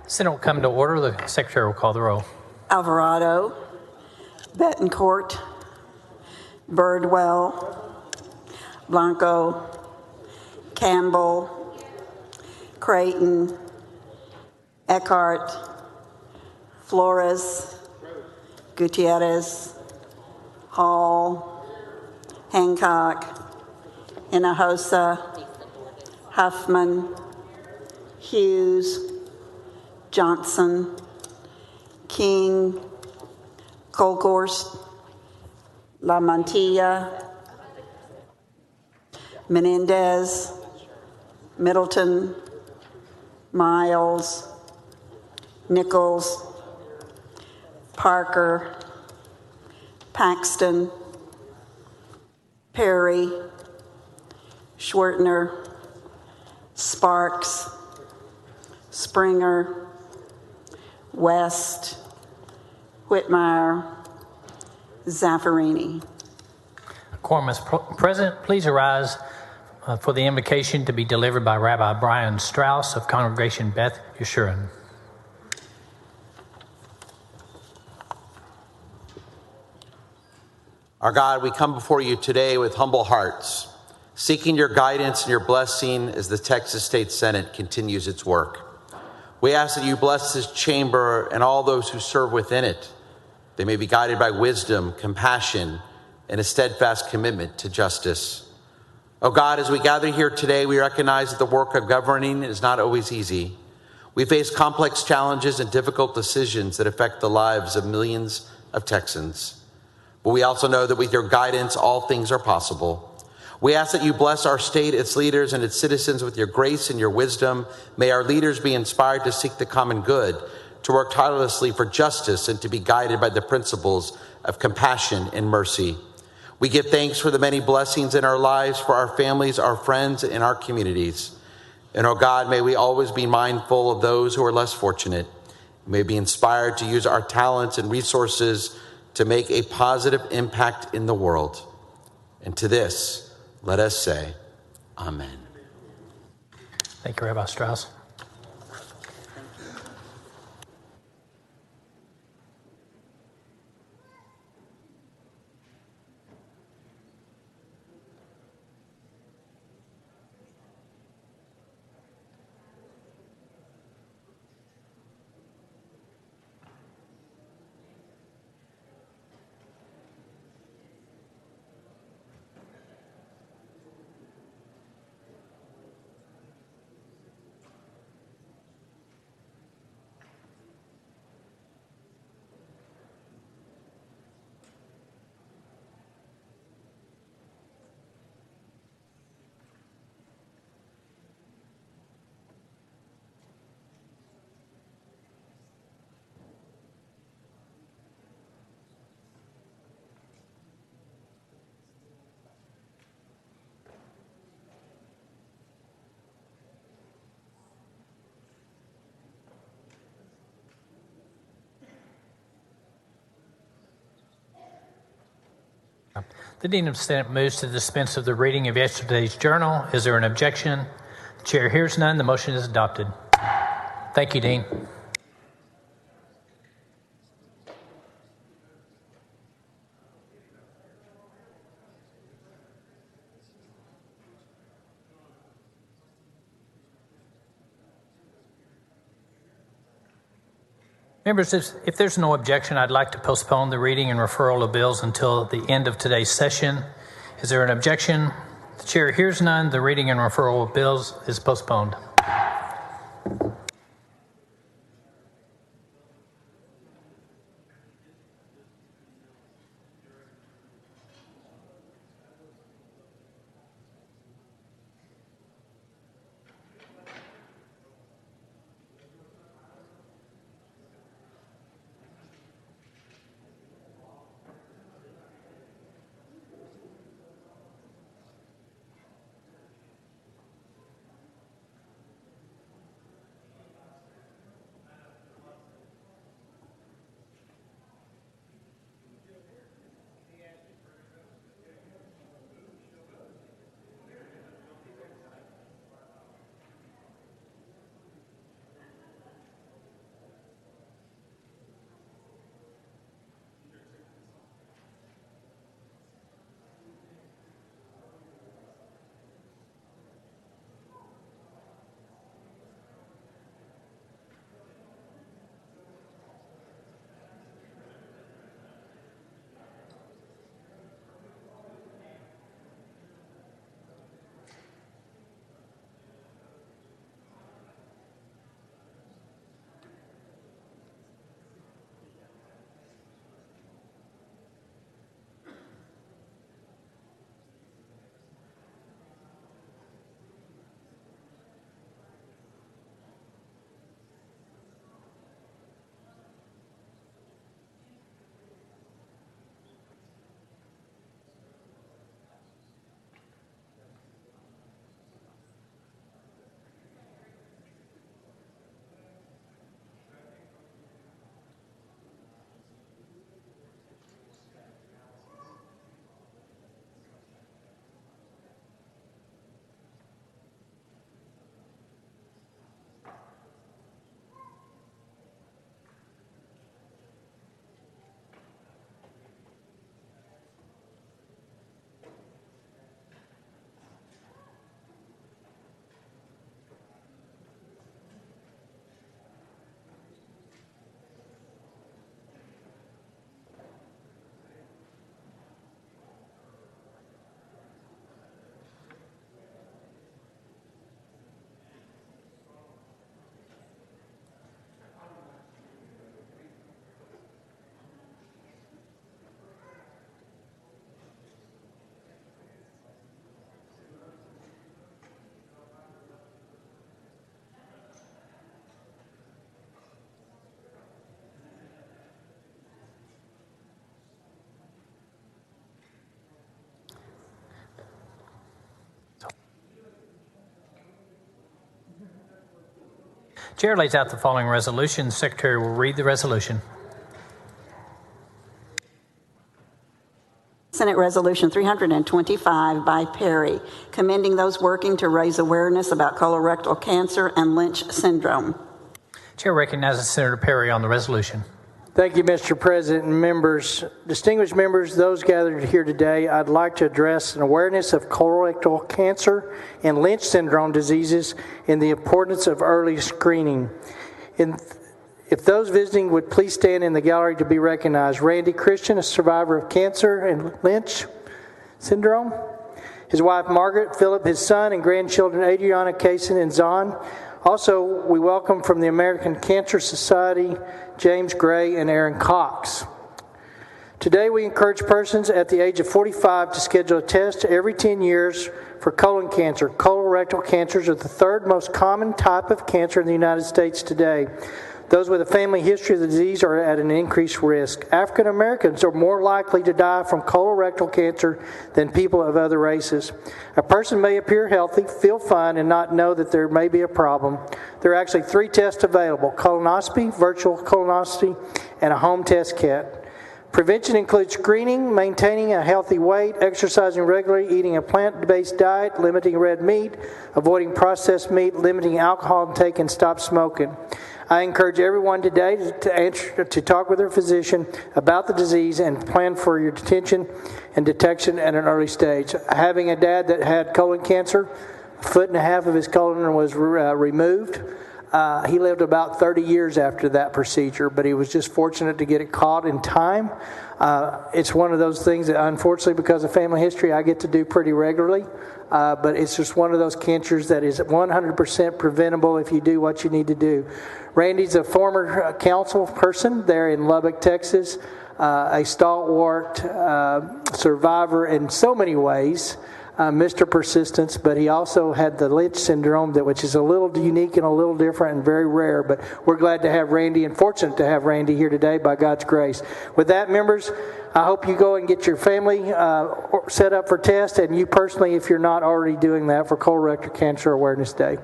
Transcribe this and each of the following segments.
Senate will come to order. The Secretary will call the roll. Alvarado, Betancourt, Birdwell, Blanco, Campbell, Creighton, Eckhart, Flores, Gutierrez, Hall, Hancock, Hinojosa, Huffman, Hughes, Johnson, King, Colhorst, La Mantilla, Menendez, Middleton, Miles, Nichols, Parker, Paxton, Perry, Schwertner, Sparks, Springer, West, Whitmire, Zaffarini. A quorum is present. Please arise for the invocation to be delivered by Rabbi Brian Strauss of Congregation Beth Yeshurun. Our God, we come before you today with humble hearts, seeking your guidance and your blessing as the Texas State Senate continues its work. We ask that you bless this chamber and all those who serve within it. They may be guided by wisdom, compassion, and a steadfast commitment to justice. Oh God, as we gather here today, we recognize that the work of governing is not always easy. We face complex challenges and difficult decisions that affect the lives of millions of Texans. But we also know that with your guidance, all things are possible. We ask that you bless our state, its leaders, and its citizens with your grace and your wisdom. May our leaders be inspired to seek the common good, to work tirelessly for justice, and to be guided by the principles of compassion and mercy. We give thanks for the many blessings in our lives, for our families, our friends, and our communities. And oh God, may we always be mindful of those who are less fortunate. May we be inspired to use our talents and resources to make a positive impact in the world. And to this, let us say, Amen. Thank you, Rabbi Strauss. The Dean of the Senate moves to dispense of the reading of yesterday's journal. Is there an objection? The chair hears none. The motion is adopted. Thank you, Dean. Members, if there's no objection, I'd like to postpone the reading and referral of bills until the end of today's session. Is there an objection? The chair hears none. The reading and referral of bills is postponed. Chair lays out the following resolution. The Secretary will read the resolution. Senate Resolution 325 by Perry, commending those working to raise awareness about colorectal cancer and Lynch syndrome. Chair recognizes Senator Perry on the resolution. Thank you, Mr. President and members. Distinguished members, those gathered here today, I'd like to address an awareness of colorectal cancer and Lynch syndrome diseases and the importance of early screening. If those visiting would please stand in the gallery to be recognized. Randy Christian, a survivor of cancer and Lynch syndrome. His wife, Margaret, Philip, his son, and grandchildren, Adriana, Kaysen, and Zahn. Also, we welcome from the American Cancer Society, James Gray and Aaron Cox. Today, we encourage persons at the age of 45 to schedule a test every 10 years for colon cancer. Colorectal cancers are the third most common type of cancer in the United States today. Those with a family history of the disease are at an increased risk. African Americans are more likely to die from colorectal cancer than people of other races. A person may appear healthy, feel fine, and not know that there may be a problem. There are actually 3 tests available: colonoscopy, virtual colonoscopy, and a home test kit. Prevention includes screening, maintaining a healthy weight, exercising regularly, eating a plant-based diet, limiting red meat, avoiding processed meat, limiting alcohol intake, and stop smoking. I encourage everyone today to talk with their physician about the disease and plan for your detection and detection at an early stage. Having a dad that had colon cancer, 1.5 feet of his colon was removed. He lived about 30 years after that procedure, but he was just fortunate to get it caught in time. It's one of those things that, unfortunately, because of family history, I get to do pretty regularly. But it's just one of those cancers that is 100% preventable if you do what you need to do. Randy's a former council person there in Lubbock, Texas, a stalwart survivor in so many ways. Mr. Persistence, but he also had the Lynch syndrome, which is a little unique and a little different and very rare. But we're glad to have Randy and fortunate to have Randy here today by God's grace. With that, members, I hope you go and get your family set up for tests, and you personally, if you're not already doing that, for Colorectal Cancer Awareness Day.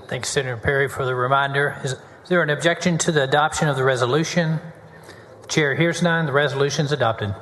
Thanks, Senator Perry, for the reminder. Is there an objection to the adoption of the resolution? The chair hears none. The resolution is adopted.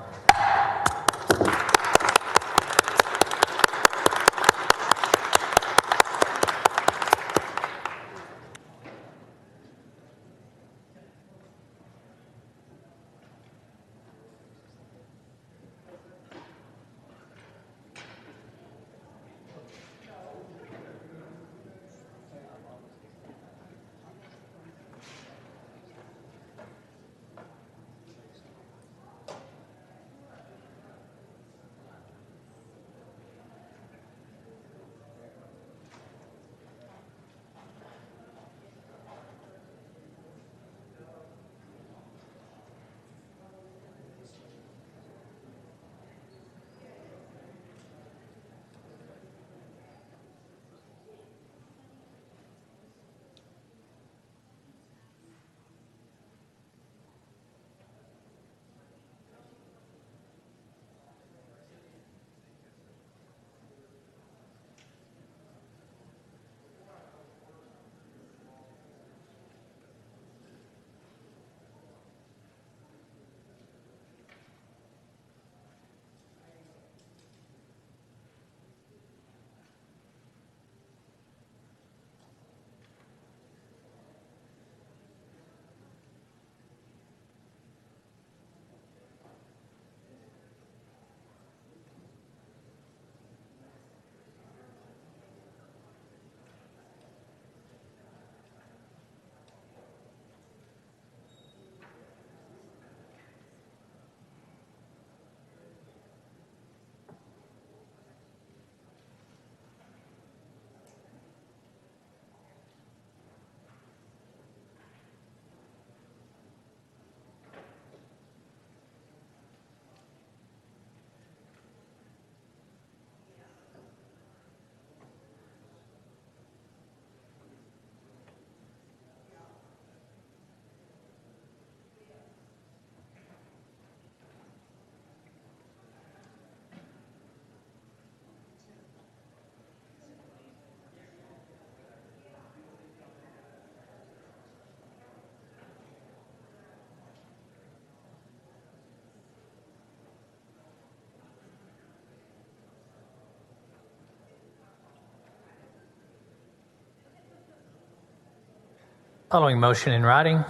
Following motion in writing.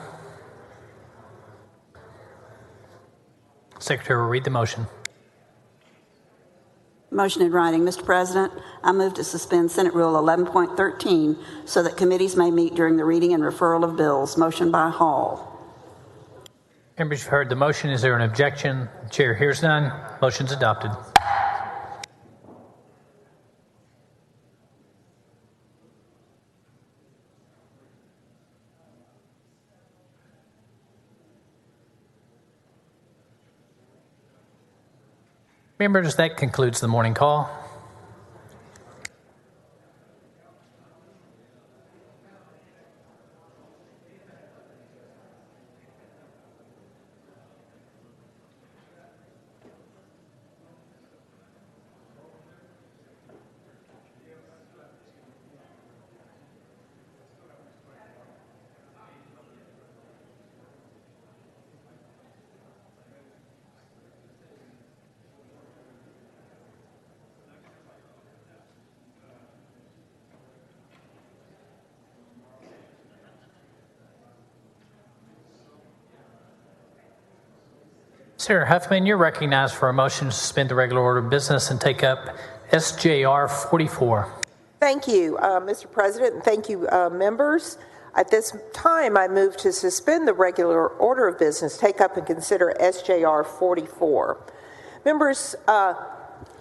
Secretary will read the motion. Motion in writing. Mr. President, I move to suspend Senate Rule 11.13 so that committees may meet during the reading and referral of bills. Motion by Hall. Members, you've heard the motion. Is there an objection? The chair hears none. Motion's adopted. Members, that concludes the morning call. Sarah Huffman, you're recognized for a motion to suspend the regular order of business and take up SJR 44. Thank you, Mr. President, and thank you, members. At this time, I move to suspend the regular order of business, take up and consider SJR 44. Members,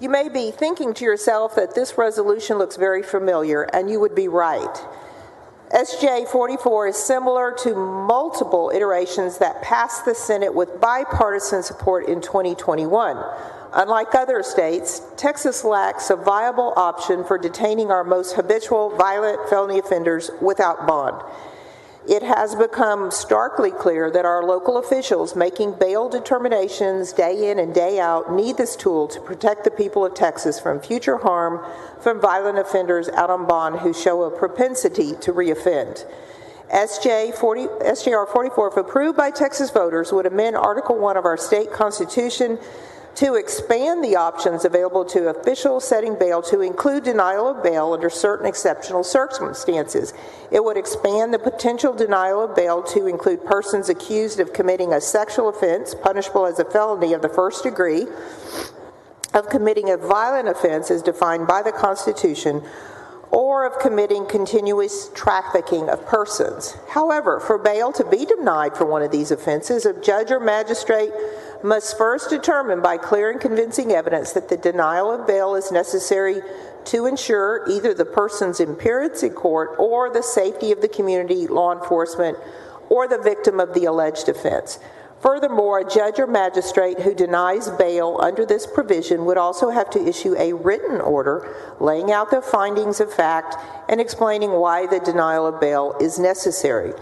you may be thinking to yourself that this resolution looks very familiar, and you would be right. SJ 44 is similar to multiple iterations that passed the Senate with bipartisan support in 2021. Unlike other states, Texas lacks a viable option for detaining our most habitual violent felony offenders without bond. It has become starkly clear that our local officials making bail determinations day in and day out need this tool to protect the people of Texas from future harm from violent offenders out on bond who show a propensity to reoffend. SJR 44, if approved by Texas voters, would amend Article 1 of our state constitution to expand the options available to officials setting bail to include denial of bail under certain exceptional circumstances. It would expand the potential denial of bail to include persons accused of committing a sexual offense punishable as a felony of the first degree, of committing a violent offense as defined by the Constitution, or of committing continuous trafficking of persons. However, for bail to be denied for one of these offenses, a judge or magistrate must first determine by clear and convincing evidence that the denial of bail is necessary to ensure either the person's appearance in court or the safety of the community, law enforcement, or the victim of the alleged offense. Furthermore, a judge or magistrate who denies bail under this provision would also have to issue a written order laying out the findings of fact and explaining why the denial of bail is necessary.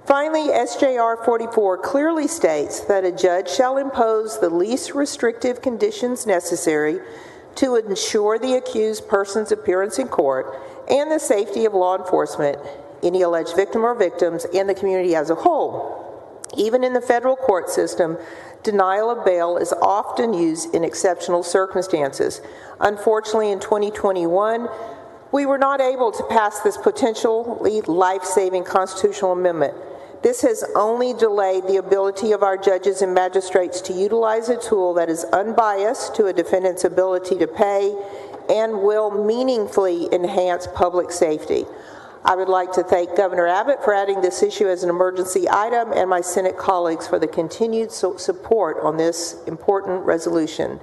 Finally, SJR 44 clearly states that a judge shall impose the least restrictive conditions necessary to ensure the accused person's appearance in court and the safety of law enforcement, any alleged victim or victims, and the community as a whole. Even in the federal court system, denial of bail is often used in exceptional circumstances. Unfortunately, in 2021, we were not able to pass this potentially life-saving constitutional amendment. This has only delayed the ability of our judges and magistrates to utilize a tool that is unbiased to a defendant's ability to pay and will meaningfully enhance public safety. I would like to thank Governor Abbott for adding this issue as an emergency item and my Senate colleagues for the continued support on this important resolution.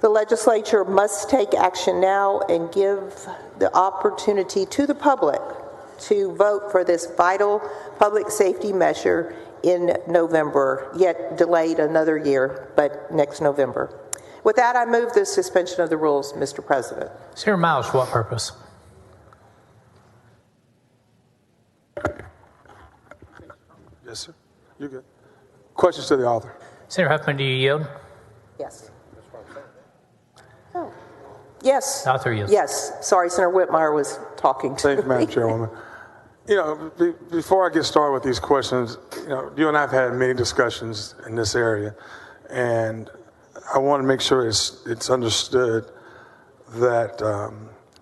The legislature must take action now and give the opportunity to the public to vote for this vital public safety measure in November, yet delayed another year, but next November. With that, I move the suspension of the rules, Mr. President. Senator Miles, for what purpose? Yes, sir. You're good. Questions to the author? Senator Huffman, do you yield? Yes. Oh. Yes. The author yields. Yes. Sorry, Senator Whitmire was talking to Thank you, me. Madam Chairwoman. You know, before I get started with these questions, you know, you and I have had many discussions in this area, and I want to make sure it's understood that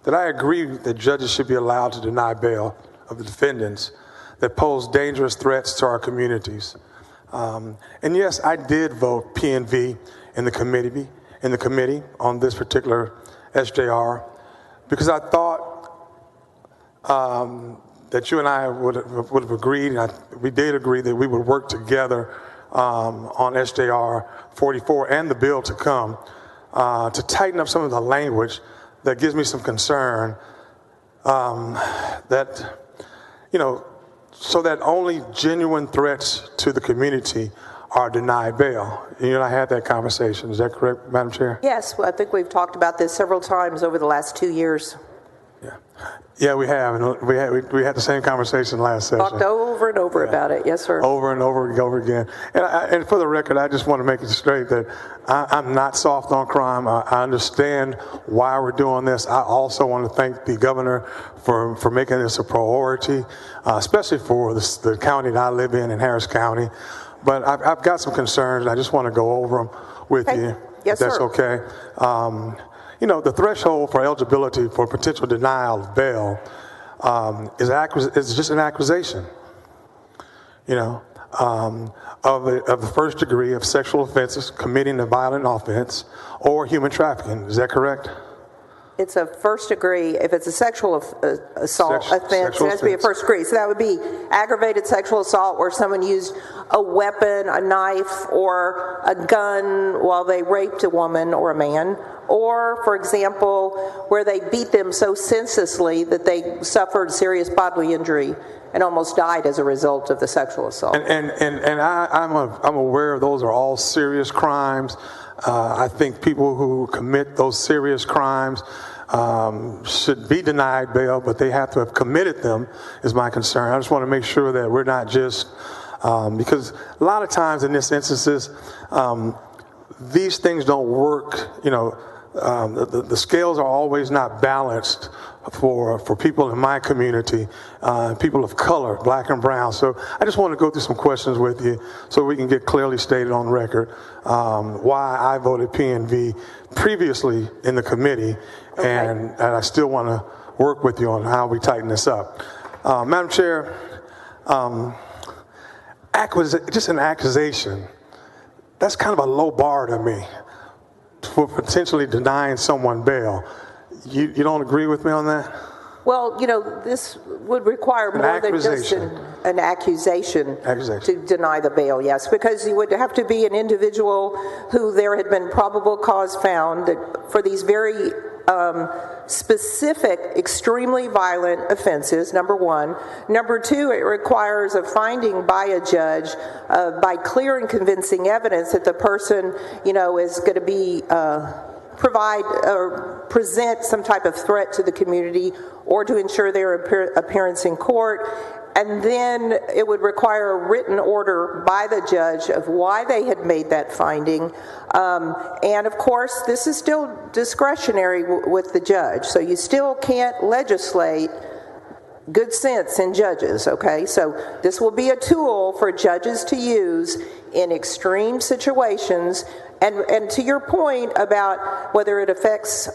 that I agree that judges should be allowed to deny bail of the defendants that pose dangerous threats to our communities. And yes, I did vote P&V in the committee on this particular SJR because I thought that you and I would have agreed, and we did agree that we would work together on SJR 44 and the bill to come to tighten up some of the language that gives me some concern that, so that only genuine threats to the community are denied bail. You and I had that conversation. Is that correct, Madam Chair? Yes, well, I think we've talked about this several times over the last 2 years. Yeah, we have, and we had the same conversation last session. Talked over and over about it. Yes, sir. Over and over again. And for the record, I just want to make it straight that I'm not soft on crime. I understand why we're doing this. I also want to thank the governor for making this a priority, especially for the county that I live in Harris County. But I've got some concerns, and I just want to go over them with you. Yes, if that's sir. Okay. The threshold for eligibility for potential denial of bail is just an accusation, of the first degree of sexual offenses, committing a violent offense, or human trafficking. Is that correct? It's a first degree. If it's a sexual assault offense, it has to be a first degree. So that would be aggravated sexual assault where someone used a weapon, a knife, or a gun while they raped a woman or a man. Or, for example, where they beat them so senselessly that they suffered serious bodily injury and almost died as a result of the sexual assault. And I'm aware those are all serious crimes. I think people who commit those serious crimes should be denied bail, but they have to have committed them, is my concern. I just want to make sure that we're not just, because a lot of times in these instances, these things don't work, the scales are always not balanced for people in my community, people of color, black and brown. So I just want to go through some questions with you so we can get clearly stated on record why I voted P&V previously in the committee, and I still want to work with you on how we tighten this up. Madam Chair, just an accusation, that's kind of a low bar to me for potentially denying someone bail. You don't agree with me on that? Well, this would require more than just an accusation to deny the bail, yes, because you would have to be an individual who there had been probable cause found that for these very specific, extremely violent offenses, number one. Number two, it requires a finding by a judge by clear and convincing evidence that the person, is going to be provide or present some type of threat to the community or to ensure their appearance in court. And then it would require a written order by the judge of why they had made that finding. And of course, this is still discretionary with the judge. So you still can't legislate good sense in judges, okay? So this will be a tool for judges to use in extreme situations. And to your point about whether it affects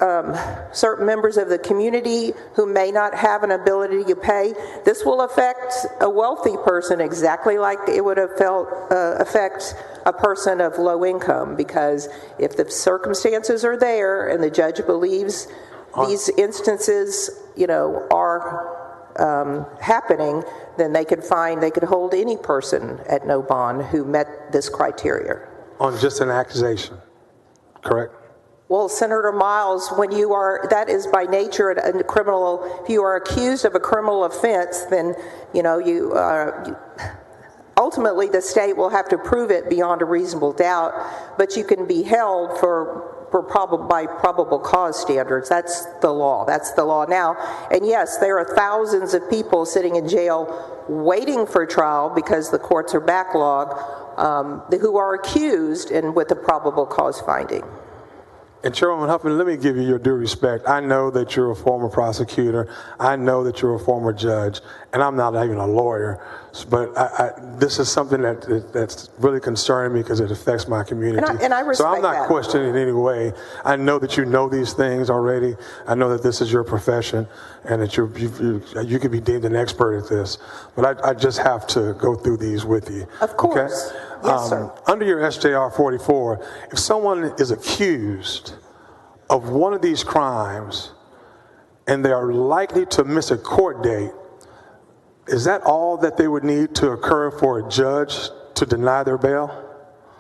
certain members of the community who may not have an ability to pay, this will affect a wealthy person exactly like it would have affect a person of low income, because if the circumstances are there and the judge believes these instances, are happening, then they could hold any person at no bond who met this criteria. On just an accusation, correct? Well, Senator Miles, that is by nature a criminal. If you are accused of a criminal offense, then ultimately the state will have to prove it beyond a reasonable doubt. But you can be held by probable cause standards. That's the law. That's the law now. And yes, there are thousands of people sitting in jail waiting for trial because the courts are backlogged, who are accused and with a probable cause finding. And Chairwoman Huffman, let me give you your due respect. I know that you're a former prosecutor. I know that you're a former judge, and I'm not even a lawyer. But this is something that's really concerning me because it affects my community. And I respect so I'm not that. questioning in any way. I know that you know these things already. I know that this is your profession, and that you could be deemed an expert at this. But I just have to go through these with you. Of course. Okay? Yes, sir. Under your SJR 44, if someone is accused of one of these crimes and they are likely to miss a court date, is that all that they would need to occur for a judge to deny their bail?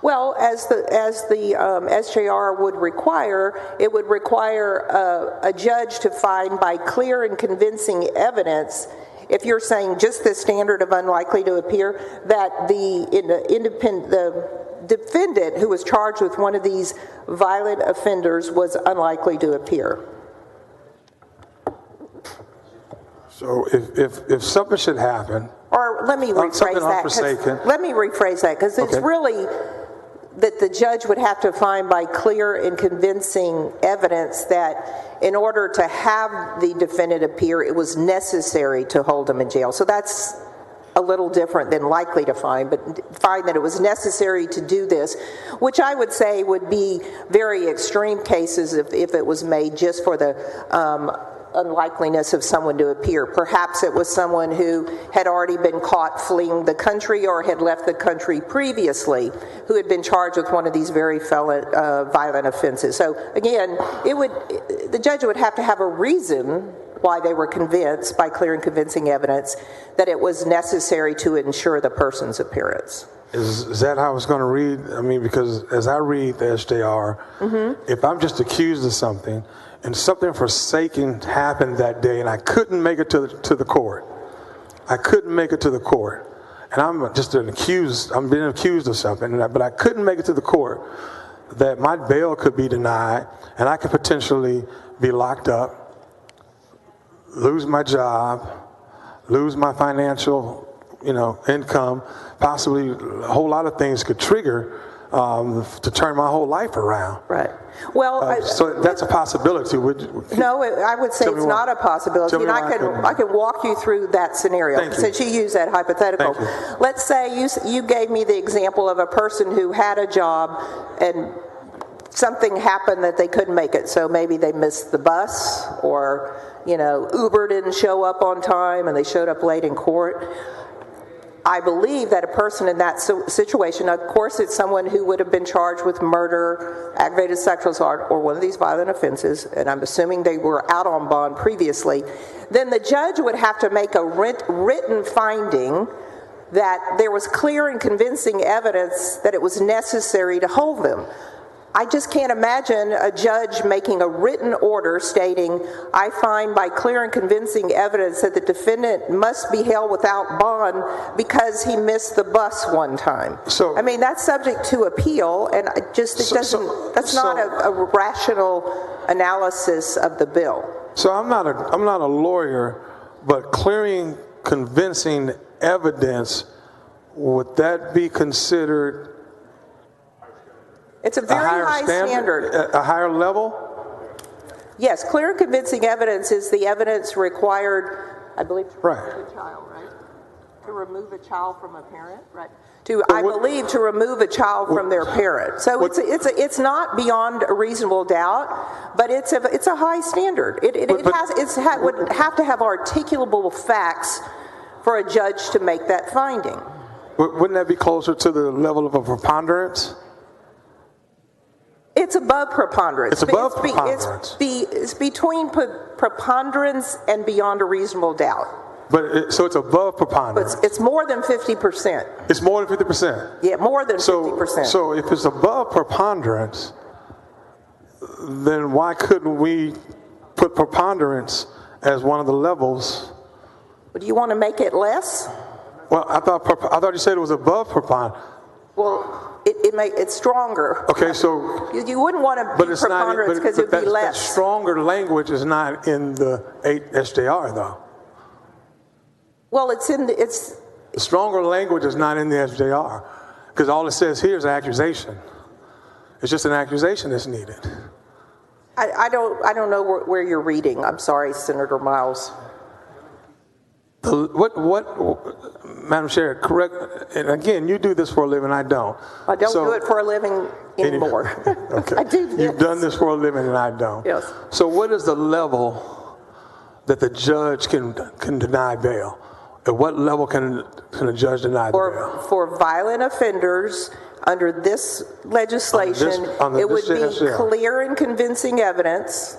Well, as the SJR would require, it would require a judge to find by clear and convincing evidence, if you're saying just the standard of unlikely to appear, that the defendant who was charged with one of these violent offenders was unlikely to appear. So if something should happen, Or let me rephrase that, because it's Okay. really that the judge would have to find by clear and convincing evidence that in order to have the defendant appear, it was necessary to hold him in jail. So that's a little different than likely to find, but find that it was necessary to do this, which I would say would be very extreme cases if it was made just for the unlikeliness of someone to appear. Perhaps it was someone who had already been caught fleeing the country or had left the country previously, who had been charged with one of these very violent offenses. So again, the judge would have to have a reason why they were convinced by clear and convincing evidence that it was necessary to ensure the person's appearance. is that how it's going to read? I mean, because as I read the SJR, if I'm just accused of something and something forsaken happened that day and I couldn't make it to the court, and I'm just I'm being accused of something, but I couldn't make it to the court, that my bail could be denied and I could potentially be locked up, lose my job, lose my financial, income, possibly a whole lot of things could trigger to turn my whole life around. Right. Well, so that's a possibility. No, I would say it's not a possibility, and I can walk you through that scenario. Thank you. Since you use that hypothetical, Thank you. let's say you gave me the example of a person who had a job and something happened that they couldn't make it. So maybe they missed the bus, or Uber didn't show up on time and they showed up late in court. I believe that a person in that situation, of course it's someone who would have been charged with murder, aggravated sexual assault, or one of these violent offenses, and I'm assuming they were out on bond previously, then the judge would have to make a written finding that there was clear and convincing evidence that it was necessary to hold them. I just can't imagine a judge making a written order stating, I find by clear and convincing evidence that the defendant must be held without bond because he missed the bus one time. So, I mean, that's subject to appeal, and that's not a rational analysis of the bill. So I'm not a lawyer, but clearing convincing evidence, would that be considered It's a very high standard. A higher level? Yes, clear and convincing evidence is the evidence required, I believe, to remove a child, right? To remove a child from a parent, right? To remove a child from their parent. So it's not beyond a reasonable doubt, but it's a high standard. It would have to have articulable facts for a judge to make that finding. Wouldn't that be closer to the level of a preponderance? It's above preponderance. It's above preponderance. It's between preponderance and beyond a reasonable doubt. But so it's above preponderance. It's more than 50%. It's more than 50%. Yeah, more than 50%. So if it's above preponderance, then why couldn't we put preponderance as one of the levels? Do you want to make it less? Well, I thought you said it was above preponderance. Well, it's stronger. Okay, so you wouldn't want to be preponderance because it would be less. That stronger language is not in the 8 SJR, though. Well, the stronger language is not in the SJR because all it says here is accusation. It's just an accusation that's needed. I don't know where you're reading. I'm sorry, Senator Miles. Madam Chair, correct, and again, you do this for a living, I don't. I don't do it for a living anymore. Okay. I do this. You've done this for a living and I don't. Yes. So what is the level that the judge can deny bail? At what level can a judge deny the bail? For violent offenders, under this legislation, Under it would this be SJR. clear and convincing evidence,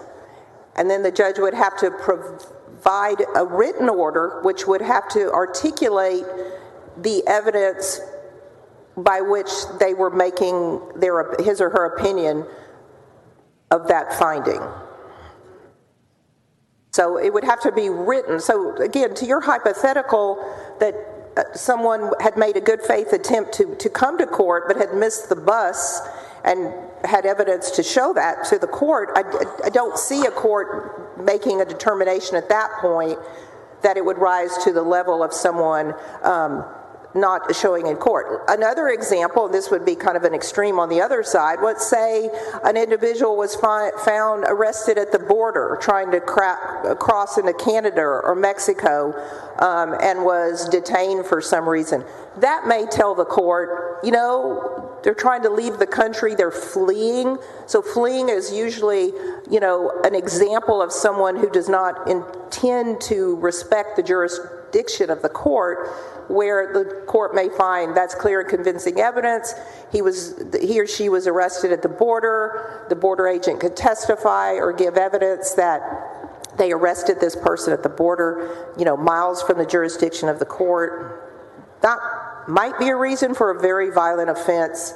and then the judge would have to provide a written order, which would have to articulate the evidence by which they were making his or her opinion of that finding. So it would have to be written. So again, to your hypothetical that someone had made a good faith attempt to come to court but had missed the bus and had evidence to show that to the court, I don't see a court making a determination at that point that it would rise to the level of someone not showing in court. Another example, and this would be kind of an extreme on the other side, let's say an individual was found arrested at the border trying to cross into Canada or Mexico and was detained for some reason. That may tell the court, they're trying to leave the country, they're fleeing. So fleeing is usually, an example of someone who does not intend to respect the jurisdiction of the court, where the court may find that's clear and convincing evidence. He or she was arrested at the border agent could testify or give evidence that they arrested this person at the border, miles from the jurisdiction of the court. That might be a reason for a very violent offense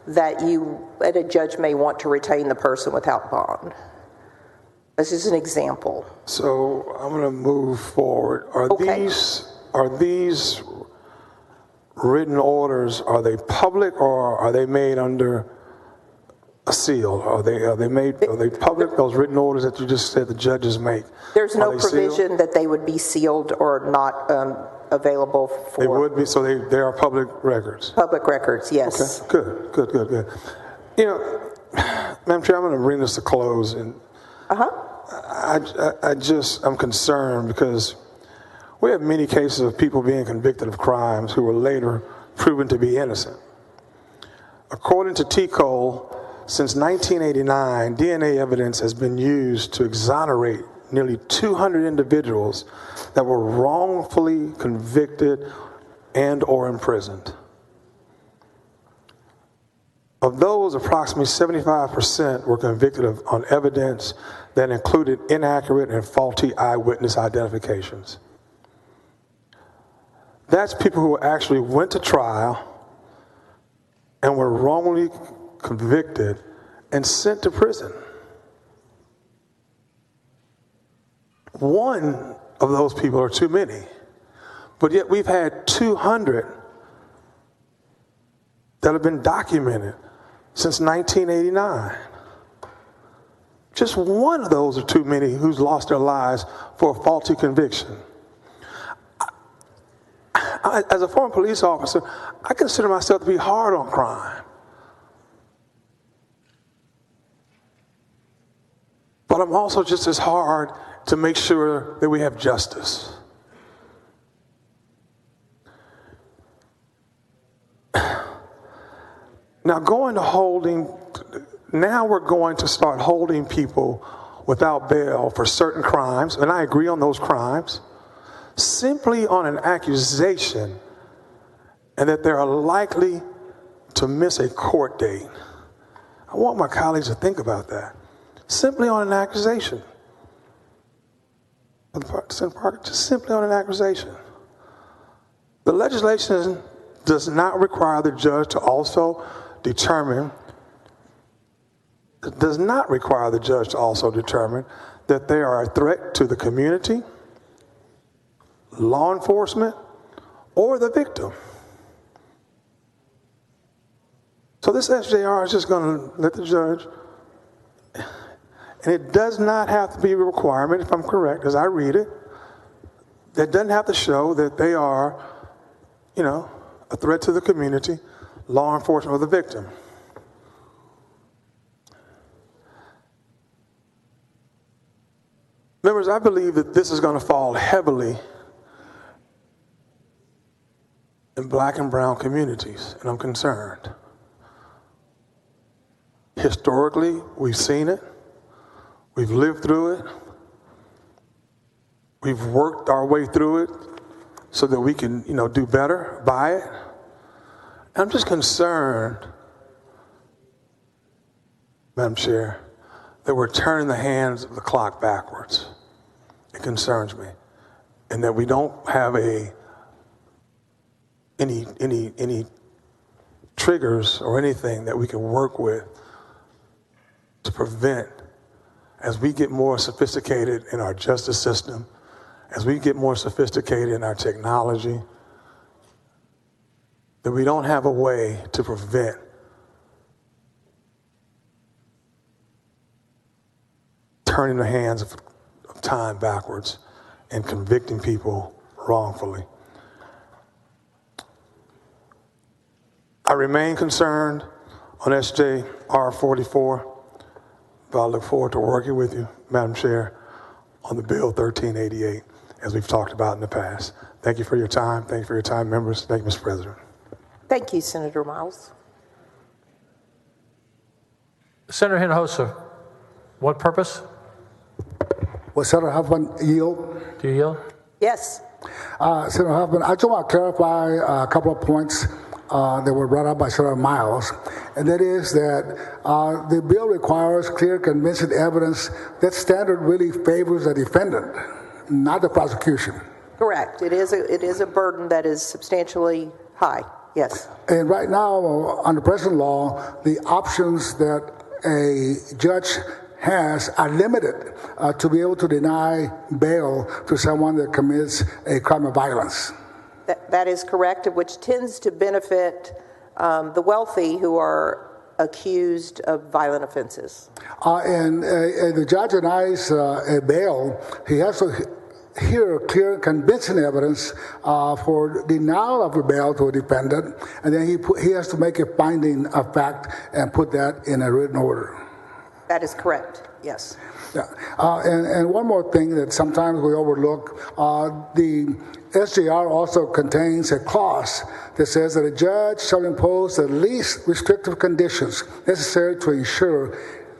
that a judge may want to retain the person without bond. This is an example. So I'm going to move forward. Okay. Are these written orders, are they public or are they made under a seal? Are they public, those written orders that you just said the judges make? There's no Are they sealed? provision that they would be sealed or not available for They would be, so they are public records. public records, yes. Okay, good. Madam Chair, I'm going to bring this to close, and I'm concerned because we have many cases of people being convicted of crimes who were later proven to be innocent. According to TCOLE, since 1989, DNA evidence has been used to exonerate nearly 200 individuals that were wrongfully convicted and or imprisoned. Of those, approximately 75% were convicted on evidence that included inaccurate and faulty eyewitness identifications. That's people who actually went to trial and were wrongly convicted and sent to prison. One of those people are too many, but yet we've had 200 that have been documented since 1989. Just one of those are too many who's lost their lives for a faulty conviction. As a former police officer, I consider myself to be hard on crime. But I'm also just as hard to make sure that we have justice. Now we're going to start holding people without bail for certain crimes, and I agree on those crimes, simply on an accusation and that they are likely to miss a court date. I want my colleagues to think about that. Simply on an accusation. Just simply on an accusation. The legislation does not require the judge to also determine that they are a threat to the community, law enforcement, or the victim. So this SJR is just going to let the judge, and it does not have to be a requirement, if I'm correct, as I read it, that doesn't have to show that they are, a threat to the community, law enforcement, or the victim. Members, I believe that this is going to fall heavily in black and brown communities, and I'm concerned. Historically, we've seen it. We've lived through it. We've worked our way through it so that we can, do better by it. And I'm just concerned, Madam Chair, that we're turning the hands of the clock backwards. It concerns me. And that we don't have any triggers or anything that we can work with to prevent, as we get more sophisticated in our justice system, as we get more sophisticated in our technology, that we don't have a way to prevent turning the hands of time backwards and convicting people wrongfully. I remain concerned on SJR 44, but I look forward to working with you, Madam Chair, on the Bill 1388, as we've talked about in the past. Thank you for your time. Thank you for your time, members. Thank you, Mr. President. Thank you, Senator Miles. Senator Hinojosa, what purpose? Will Senator Huffman yield? Do you yield? Yes. Senator Huffman, I just want to clarify a couple of points that were brought up by Senator Miles, and that is that the bill requires clear, convincing evidence. That standard really favors the defendant, not the prosecution. Correct. It is a burden that is substantially high. Yes. And right now, under present law, the options that a judge has are limited to be able to deny bail to someone that commits a crime of violence. That is correct, which tends to benefit the wealthy who are accused of violent offenses. And the judge denies a bail. He has to hear clear, convincing evidence for denial of a bail to a defendant, and then he has to make a finding of fact and put that in a written order. That is correct, yes. Yeah. And one more thing that sometimes we overlook, the SJR also contains a clause that says that a judge shall impose the least restrictive conditions necessary to ensure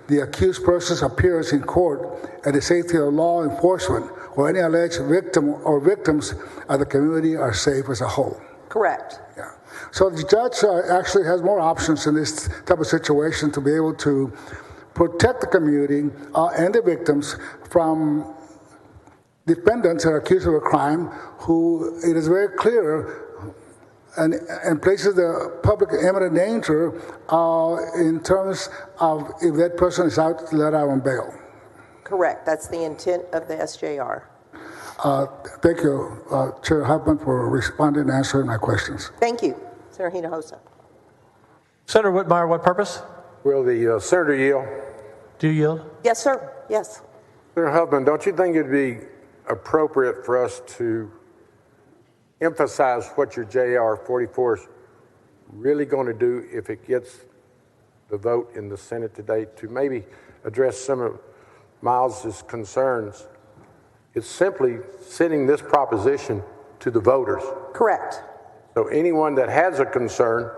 the accused person's appearance in court and the safety of law enforcement or any alleged victim or victims of the community are safe as a whole. Correct. Yeah. So the judge actually has more options in this type of situation to be able to protect the community and the victims from defendants that are accused of a crime who it is very clear and places the public in imminent danger in terms of if that person is let out on bail. Correct. That's the intent of the SJR. Thank you, Chair Huffman, for responding and answering my questions. Thank you, Senator Hinojosa. Senator Whitmire, what purpose? Will the Senator yield? Do you yield? Yes, sir. Yes. Senator Huffman, don't you think it'd be appropriate for us to emphasize what your JR 44 is really going to do if it gets the vote in the Senate today, to maybe address some of Miles's concerns? It's simply sending this proposition to the voters. Correct. So anyone that has a concern,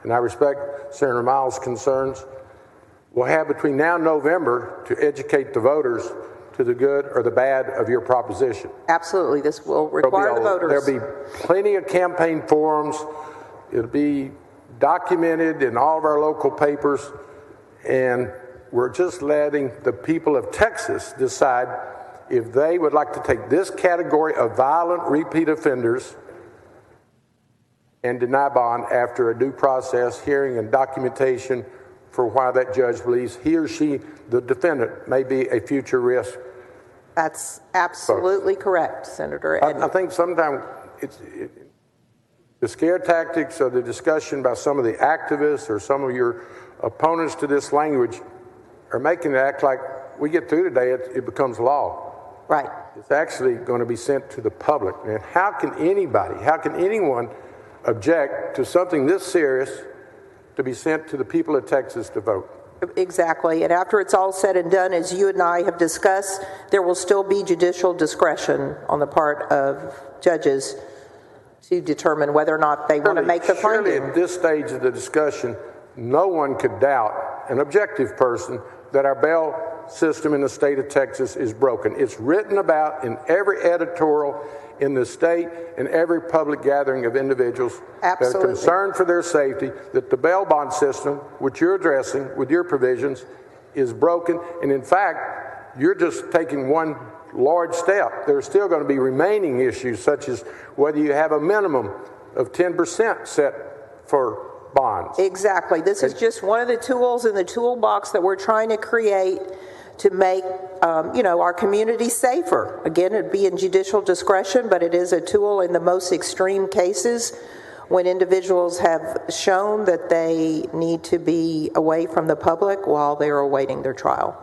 and I respect Senator Miles' concerns, will have between now and November to educate the voters to the good or the bad of your proposition. Absolutely. This will require the voters. There'll be plenty of campaign forums. It'll be documented in all of our local papers, and we're just letting the people of Texas decide if they would like to take this category of violent repeat offenders and deny bond after a due process hearing and documentation for why that judge believes he or she, the defendant, may be a future risk. That's absolutely correct, Senator. I think sometimes the scare tactics or the discussion by some of the activists or some of your opponents to this language are making it act like we get through today, it becomes law. Right. It's actually going to be sent to the public. And how can anyone object to something this serious to be sent to the people of Texas to vote? Exactly. And after it's all said and done, as you and I have discussed, there will still be judicial discretion on the part of judges to determine whether or not they want to make the Surely finding. at this stage of the discussion, no one could doubt, an objective person, that our bail system in the state of Texas is broken. It's written about in every editorial in the state and every public gathering of individuals that are concerned for their safety, that the bail bond system, which you're addressing with your provisions, is broken. And in fact, you're just taking one large step. There are still going to be remaining issues, such as whether you have a minimum of 10% set for bonds. Exactly. This is just one of the tools in the toolbox that we're trying to create to make, our community safer. Again, it'd be in judicial discretion, but it is a tool in the most extreme cases when individuals have shown that they need to be away from the public while they're awaiting their trial.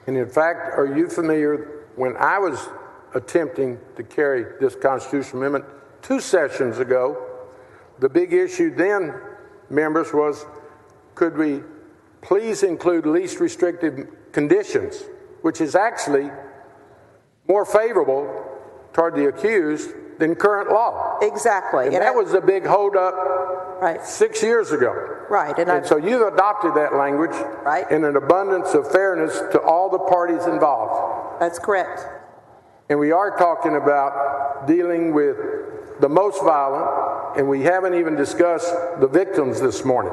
And in fact, are you familiar, when I was attempting to carry this constitutional amendment 2 sessions ago, the big issue then, members, was could we please include least restrictive conditions, which is actually more favorable toward the accused than current law. Exactly. And that was a big holdup right. 6 years ago. Right. And so you've adopted that language right. in an abundance of fairness to all the parties involved. That's correct. And we are talking about dealing with the most violent, and we haven't even discussed the victims this morning.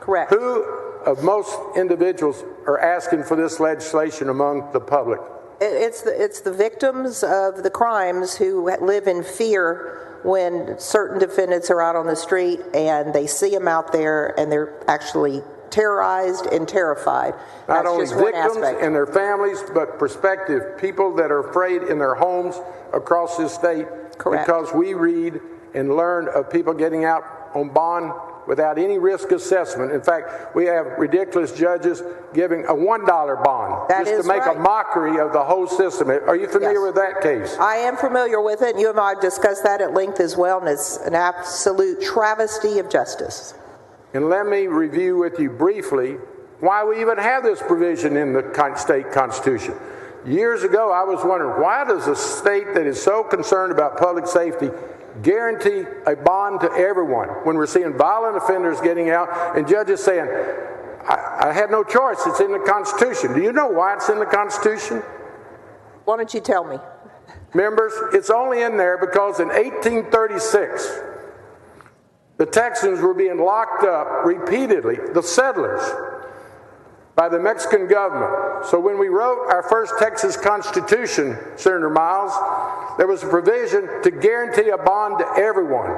Correct. Who of most individuals are asking for this legislation among the public? It's the victims of the crimes who live in fear when certain defendants are out on the street and they see them out there and they're actually terrorized and terrified. Not That's only just one victims aspect. and their families, but prospective people that are afraid in their homes across this state. Correct. Because we read and learn of people getting out on bond without any risk assessment. In fact, we have ridiculous judges giving a $1 bond just to make a mockery of the whole system. Are you familiar with that case? I am familiar with it. You and I have discussed that at length as well, and it's an absolute travesty of justice. And let me review with you briefly why we even have this provision in the state constitution. Years ago, I was wondering, why does a state that is so concerned about public safety guarantee a bond to everyone when we're seeing violent offenders getting out and judges saying, I had no choice, it's in the Constitution. Do you know why it's in the Constitution? Why don't you tell me? Members, it's only in there because in 1836, the Texans were being locked up repeatedly, the settlers, by the Mexican government. So when we wrote our first Texas Constitution, Senator Miles, there was a provision to guarantee a bond to everyone.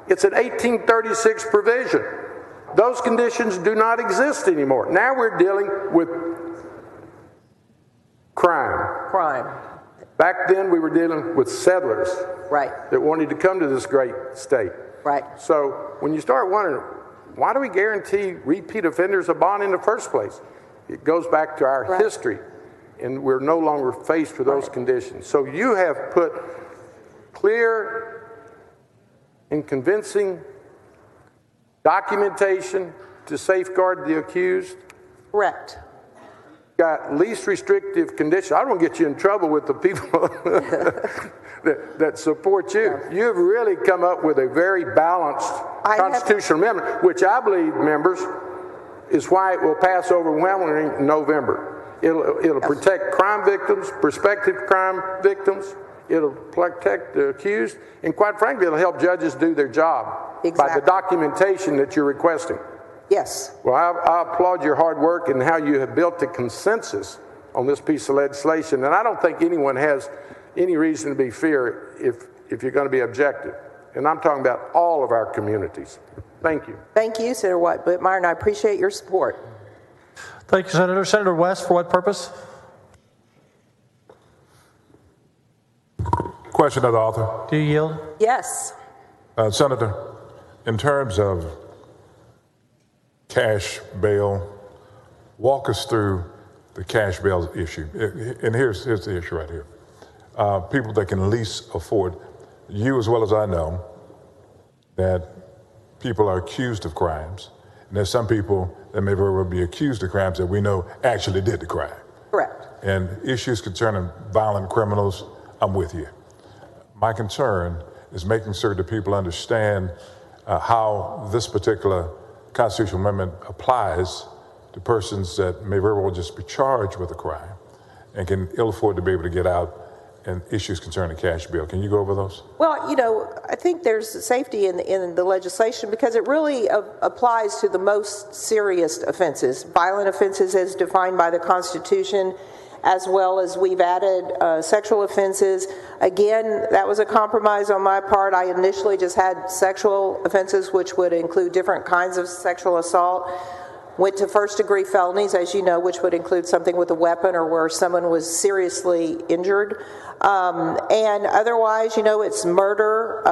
It's an 1836 provision. Those conditions do not exist anymore. Now we're dealing with crime. Back then we were dealing with settlers that wanted to come to this great state. Right. So when you start wondering, why do we guarantee repeat offenders a bond in the first place? It goes back to our history, and we're no longer faced with those conditions. So you have put clear and convincing documentation to safeguard the accused. Correct. Got least restrictive conditions. I don't want to get you in trouble with the people that support you. You've really come up with a very balanced constitutional amendment, which I believe, members, is why it will pass overwhelmingly in November. It'll protect crime victims, prospective crime victims. It'll protect the accused, and quite frankly, it'll help judges do their job by the documentation that you're requesting. Yes. Well, I applaud your hard work and how you have built a consensus on this piece of legislation, and I don't think anyone has any reason to be fear if you're going to be objective. And I'm talking about all of our communities. Thank you. Thank you, Senator Whitmire, and I appreciate your support. Thank you, Senator. Senator West, for what purpose? Question of the author. Do you yield? Yes. Senator, in terms of cash bail, walk us through the cash bail issue. And here's the issue right here. People that can least afford, you as well as I know, that people are accused of crimes And there's some people that may very well be accused of crimes that we know actually did the crime. Correct. And issues concerning violent criminals, I'm with you. My concern is making sure that people understand how this particular constitutional amendment applies to persons that may very well just be charged with a crime and can ill afford to be able to get out, and issues concerning cash bail. Can you go over those? Well, I think there's safety in the legislation because it really applies to the most serious offenses, violent offenses as defined by the Constitution, as well as we've added sexual offenses. Again, that was a compromise on my part. I initially just had sexual offenses, which would include different kinds of sexual assault. Went to first-degree felonies, as you know, which would include something with a weapon or where someone was seriously injured. And otherwise, it's murder,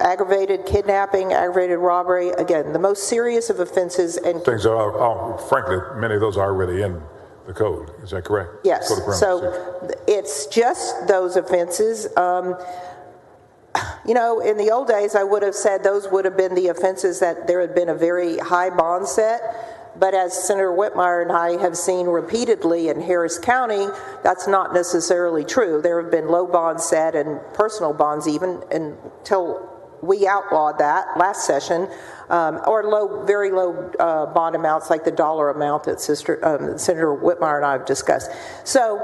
aggravated kidnapping, aggravated robbery. Again, the most serious of offenses. And things are, frankly, many of those are already in the code. Is that correct? Yes. Code of criminal So it's just those offenses. In the old days, I would have said those would have been the offenses that there had been a very high bond set. But as Senator Whitmire and I have seen repeatedly in Harris County, that's not necessarily true. There have been low bonds set and personal bonds even until we outlawed that last session, or very low bond amounts like the dollar amount that Senator Whitmire and I have discussed. So,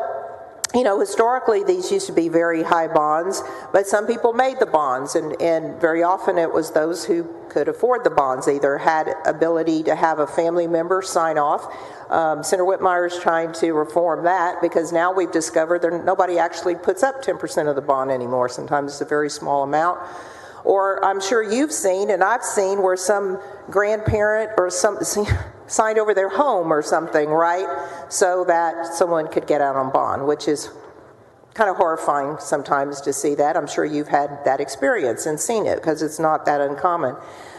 historically these used to be very high bonds, but some people made the bonds, and very often it was those who could afford the bonds, either had ability to have a family member sign off. Senator Whitmire is trying to reform that because now we've discovered that nobody actually puts up 10% of the bond anymore. Sometimes it's a very small amount. Or I'm sure you've seen, and I've seen, where some grandparent or some signed over their home or something, right, so that someone could get out on bond, which is kind of horrifying sometimes to see that. I'm sure you've had that experience and seen it because it's not that uncommon.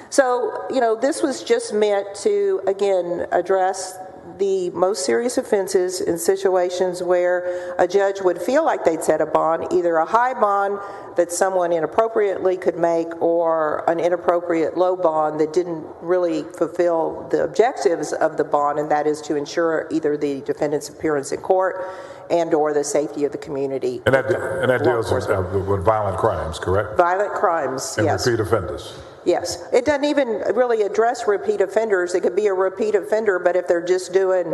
So, this was just meant to, again, address the most serious offenses in situations where a judge would feel like they'd set a bond, either a high bond that someone inappropriately could make or an inappropriate low bond that didn't really fulfill the objectives of the bond, and that is to ensure either the defendant's appearance in court and or the safety of the community. And that deals with violent crimes, correct? Violent crimes, and yes. Repeat offenders. Yes. It doesn't even really address repeat offenders. It could be a repeat offender, but if they're just doing,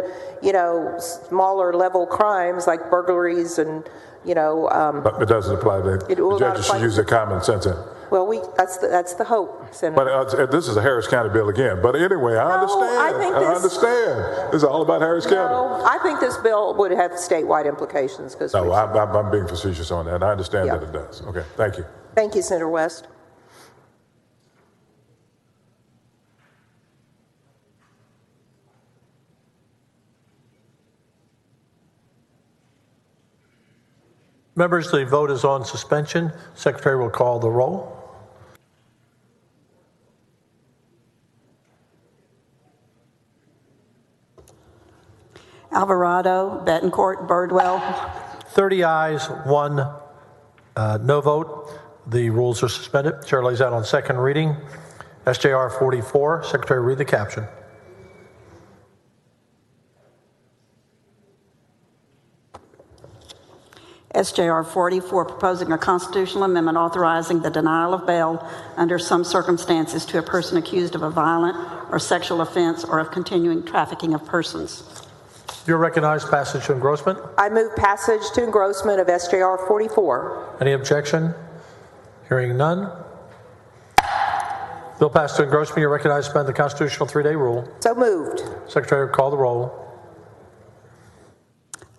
smaller level crimes like burglaries and, But it doesn't apply to the judges should use their common sense. Well, that's the hope, Senator. But this is a Harris County bill again. But anyway, I understand. This is all about Harris County. No, I think this bill would have statewide implications. No, I'm being facetious on that. I understand that it does. Okay, thank you. Thank you, Senator West. Members, the vote is on suspension. Secretary will call the roll. Alvarado, Betancourt, Birdwell. 30 ayes, 1 no vote. The rules are suspended. Chair lays out on second reading. SJR 44. Secretary, read the caption. SJR 44, proposing a constitutional amendment authorizing the denial of bail under some circumstances to a person accused of a violent or sexual offense or of continuing trafficking of persons. You're recognized. Passage to engrossment. I move passage to engrossment of SJR 44. Any objection? Hearing none. Bill passed to engrossment. You're recognized to suspend the constitutional 3-day rule. So moved. Secretary will call the roll.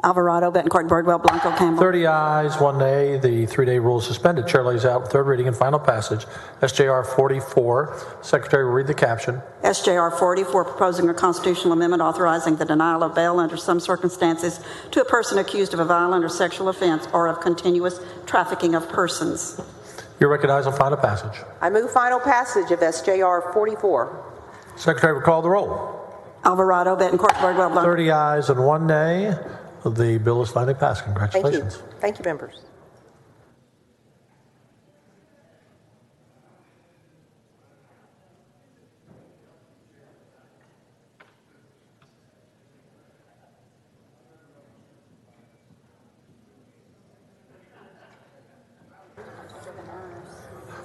Alvarado, Betancourt, Birdwell, Blanco, Campbell. 30 ayes, 1 nay. The 3-day rule is suspended. Chair lays out third reading and final passage. SJR 44. Secretary will read the caption. SJR 44, proposing a constitutional amendment authorizing the denial of bail under some circumstances to a person accused of a violent or sexual offense or of continuous trafficking of persons. You're recognized on final passage. I move final passage of SJR 44. Secretary will call the roll. Alvarado, Betancourt, Birdwell, Blanco. 30 ayes and 1 nay. The bill is finally passed. Congratulations. Thank you. Thank you, members.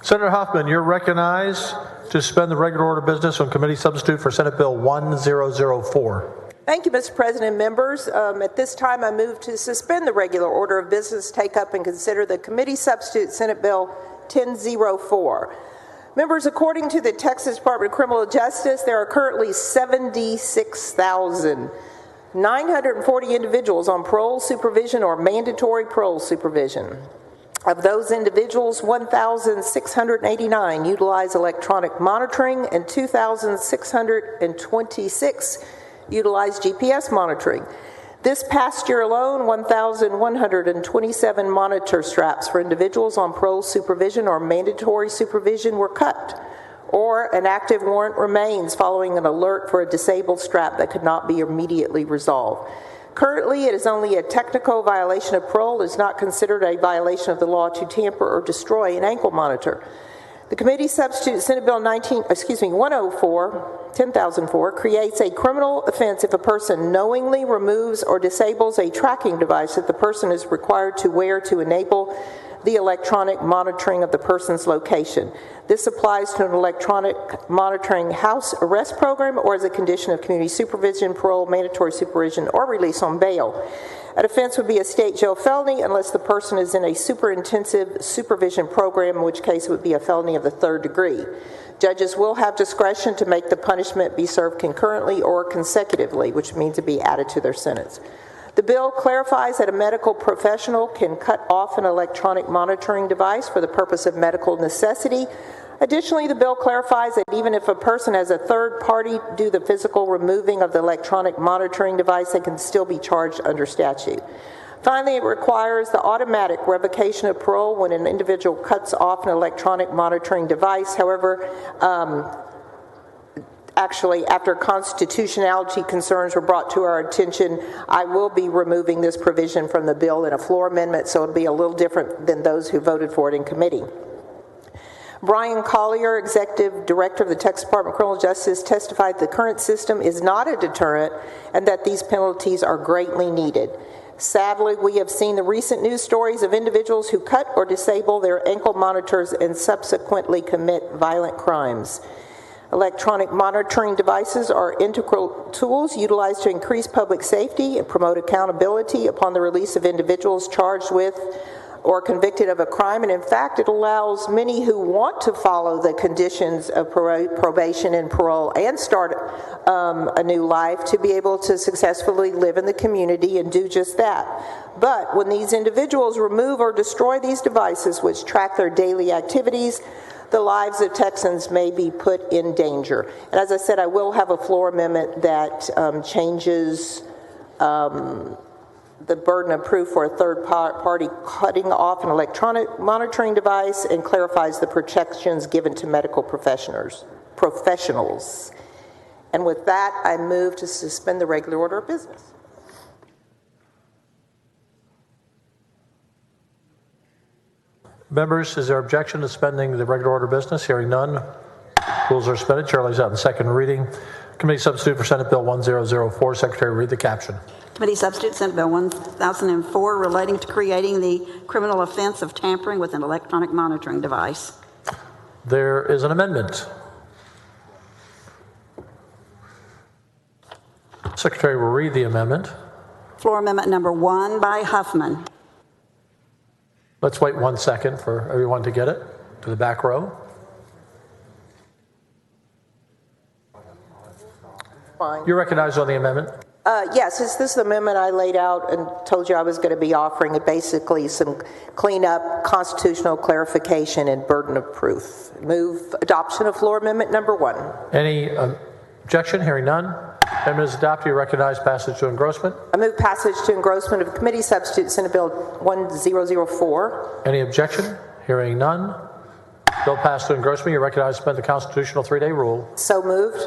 Senator Huffman, you're recognized to suspend the regular order of business on committee substitute for Senate Bill 1004. Thank you, Mr. President. Members, at this time, I move to suspend the regular order of business, take up and consider the committee substitute Senate Bill 1004. Members, according to the Texas Department of Criminal Justice, there are currently 76,940 individuals on parole supervision or mandatory parole supervision. Of those individuals, 1,689 utilize electronic monitoring and 2,626 utilize GPS monitoring. This past year alone, 1,127 monitor straps for individuals on parole supervision or mandatory supervision were cut, or an active warrant remains following an alert for a disabled strap that could not be immediately resolved. Currently, it is only a technical violation of parole. It is not considered a violation of the law to tamper or destroy an ankle monitor. The committee substitute Senate Bill 1004 creates a criminal offense if a person knowingly removes or disables a tracking device that the person is required to wear to enable the electronic monitoring of the person's location. This applies to an electronic monitoring house arrest program or as a condition of community supervision, parole, mandatory supervision, or release on bail. An offense would be a state jail felony unless the person is in a superintensive supervision program, in which case it would be a felony of the 3rd degree. Judges will have discretion to make the punishment be served concurrently or consecutively, which means to be added to their sentence. The bill clarifies that a medical professional can cut off an electronic monitoring device for the purpose of medical necessity. Additionally, the bill clarifies that even if a person has a third party do the physical removing of the electronic monitoring device, they can still be charged under statute. Finally, it requires the automatic revocation of parole when an individual cuts off an electronic monitoring device. However, actually, after constitutionality concerns were brought to our attention, I will be removing this provision from the bill in a floor amendment, so it'll be a little different than those who voted for it in committee. Brian Collier, Executive Director of the Texas Department of Criminal Justice, testified the current system is not a deterrent and that these penalties are greatly needed. Sadly, we have seen the recent news stories of individuals who cut or disable their ankle monitors and subsequently commit violent crimes. Electronic monitoring devices are integral tools utilized to increase public safety and promote accountability upon the release of individuals charged with or convicted of a crime, and in fact, it allows many who want to follow the conditions of probation and parole and start a new life to be able to successfully live in the community and do just that. But when these individuals remove or destroy these devices which track their daily activities, the lives of Texans may be put in danger. And as I said, I will have a floor amendment that changes the burden of proof for a third party cutting off an electronic monitoring device and clarifies the protections given to medical professionals. And with that, I move to suspend the regular order of business. Members, is there objection to suspending the regular order of business? Hearing none, rules are suspended. Chair lays out in second reading. Committee substitute for Senate Bill 1004. Secretary, read the caption. Committee substitute Senate Bill 1004 relating to creating the criminal offense of tampering with an electronic monitoring device. There is an amendment. Secretary will read the amendment. Floor amendment number 1 by Huffman. Let's wait 1 second for everyone to get it to the back row. Fine. You're recognized on the amendment. Yes, this is the amendment I laid out and told you I was going to be offering. It basically some cleanup, constitutional clarification, and burden of proof. Move adoption of floor amendment number 1. Any objection? Hearing none. Amendment is adopted. You recognize passage to engrossment. I move passage to engrossment of committee substitute Senate Bill 1004. Any objection? Hearing none. Bill passed to engrossment. You recognize suspend the constitutional 3-day rule. So moved.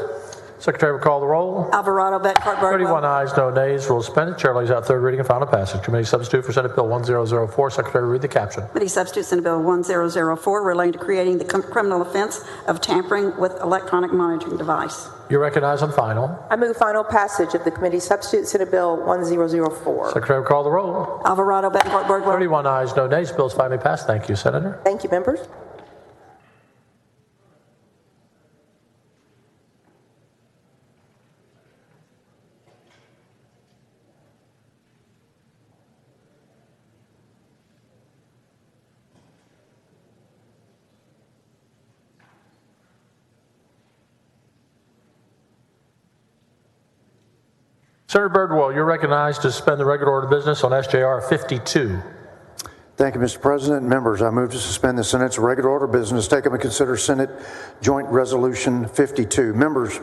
Secretary will call the roll. Alvarado, Betford, 31 ayes, no nays. Rule suspended. Chair lays out third reading and final passage. Committee substitute for Senate Bill 1004. Secretary read the caption. Committee substitute Senate Bill 1004 relating to creating the criminal offense of tampering with electronic monitoring device. You recognize on final. I move final passage of the committee substitute Senate Bill 1004. Secretary will call the roll. Alvarado, Betford, 31 ayes, no nays. Bill is finally passed. Thank you, Senator. Thank you, members. Senator Birdwell, you're recognized to suspend the regular order of business on SJR 52. Thank you, Mr. President. Members, I move to suspend the Senate's regular order of business. Take up and consider Senate Joint Resolution 52. Members,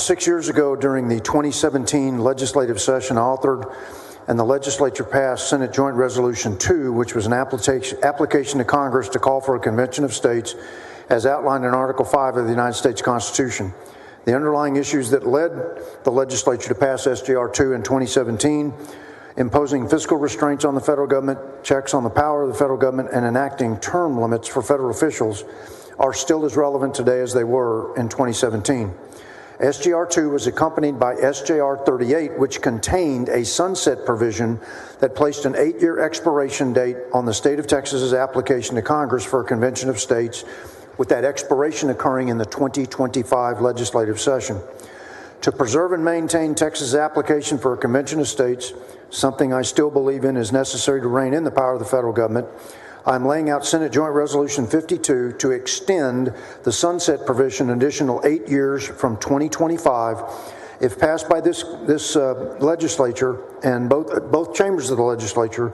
6 years ago during the 2017 legislative session, I authored and the legislature passed Senate Joint Resolution 2, which was an application to Congress to call for a convention of states as outlined in Article 5 of the United States Constitution. The underlying issues that led the legislature to pass SJR 2 in 2017, imposing fiscal restraints on the federal government, checks on the power of the federal government, and enacting term limits for federal officials, are still as relevant today as they were in 2017. SJR 2 was accompanied by SJR 38, which contained a sunset provision that placed an 8-year expiration date on the state of Texas's application to Congress for a convention of states, with that expiration occurring in the 2025 legislative session. To preserve and maintain Texas's application for a convention of states, something I still believe in is necessary to rein in the power of the federal government, I'm laying out Senate Joint Resolution 52 to extend the sunset provision an additional 8 years from 2025. If passed by this legislature and both chambers of the legislature,